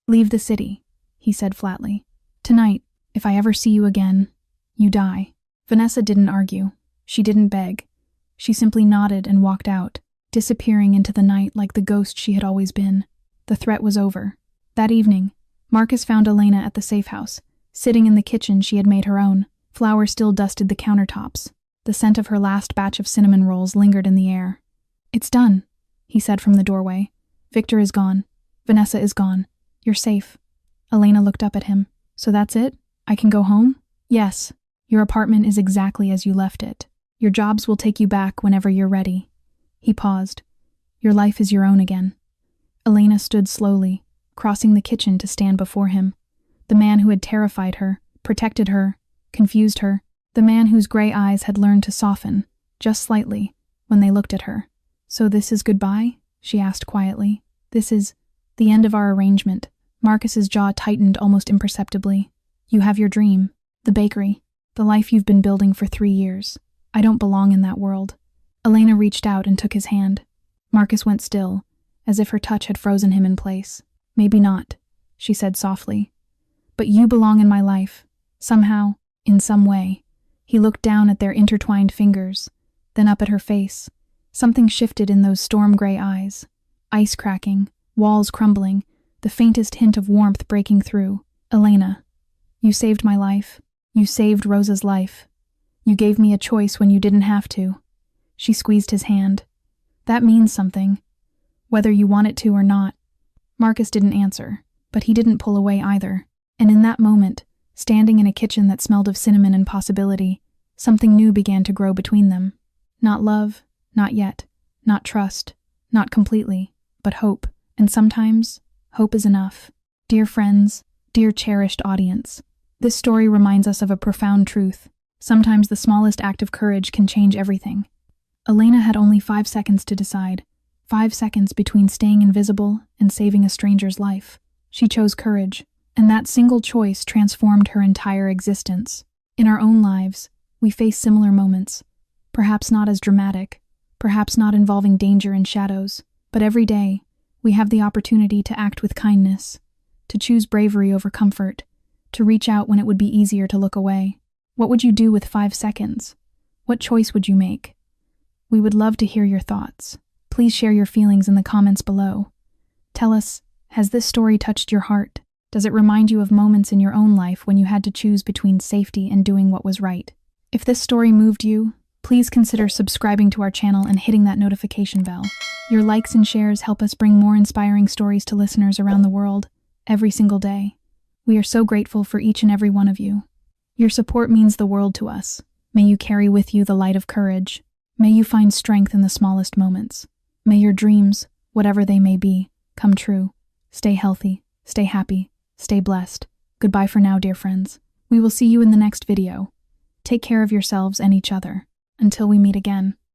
"Leave the city," he said flatly. "Tonight, if I ever see you again, you die." Vanessa didn't argue. She didn't beg. She simply nodded and walked out, disappearing into the night like the ghost she had always been. The threat was over. That evening, Marcus found Elena at the safe house, sitting in the kitchen she had made her own. Flour still dusted the countertops. The scent of her last batch of cinnamon rolls lingered in the air. "It's done," he said from the doorway. "Victor is gone. Vanessa is gone. You're safe." Elena looked up at him. "So that's it? I can go home?" "Yes. Your apartment is exactly as you left it. Your jobs will take you back whenever you're ready." He paused. "Your life is your own again." Elena stood slowly, crossing the kitchen to stand before him. The man who had terrified her, protected her, confused her. The man whose gray eyes had learned to soften, just slightly, when they looked at her. "So this is goodbye?" she asked quietly. "This is the end of our arrangement." Marcus's jaw tightened almost imperceptibly. "You have your dream, the bakery, the life you've been building for 3 years. I don't belong in that world." Elena reached out and took his hand. Marcus went still, as if her touch had frozen him in place. "Maybe not," she said softly. "But you belong in my life, somehow, in some way." He looked down at their intertwined fingers, then up at her face. Something shifted in those storm-gray eyes. Ice cracking, walls crumbling, the faintest hint of warmth breaking through. "Elena, you saved my life. You saved Rosa's life. You gave me a choice when you didn't have to." She squeezed his hand. "That means something, whether you want it to or not." Marcus didn't answer, but he didn't pull away either. And in that moment, standing in a kitchen that smelled of cinnamon and possibility, something new began to grow between them. Not love, not yet, not trust, not completely, but hope. And sometimes, hope is enough. Dear friends, dear cherished audience, this story reminds us of a profound truth. Sometimes the smallest act of courage can change everything. Elena had only 5 seconds to decide. 5 seconds between staying invisible and saving a stranger's life. She chose courage, and that single choice transformed her entire existence. In our own lives, we face similar moments, perhaps not as dramatic, perhaps not involving danger and shadows, but every day, we have the opportunity to act with kindness, to choose bravery over comfort, to reach out when it would be easier to look away. What would you do with 5 seconds? What choice would you make? We would love to hear your thoughts. Please share your feelings in the comments below. Tell us, has this story touched your heart? Does it remind you of moments in your own life when you had to choose between safety and doing what was right? If this story moved you, please consider subscribing to our channel and hitting that notification bell. Your likes and shares help us bring more inspiring stories to listeners around the world, every single day. We are so grateful for each and every one of you. Your support means the world to us. May you carry with you the light of courage. May you find strength in the smallest moments. May your dreams, whatever they may be, come true. Stay healthy, stay happy, stay blessed. Goodbye for now, dear friends. We will see you in the next video. Take care of yourselves and each other. Until we meet again.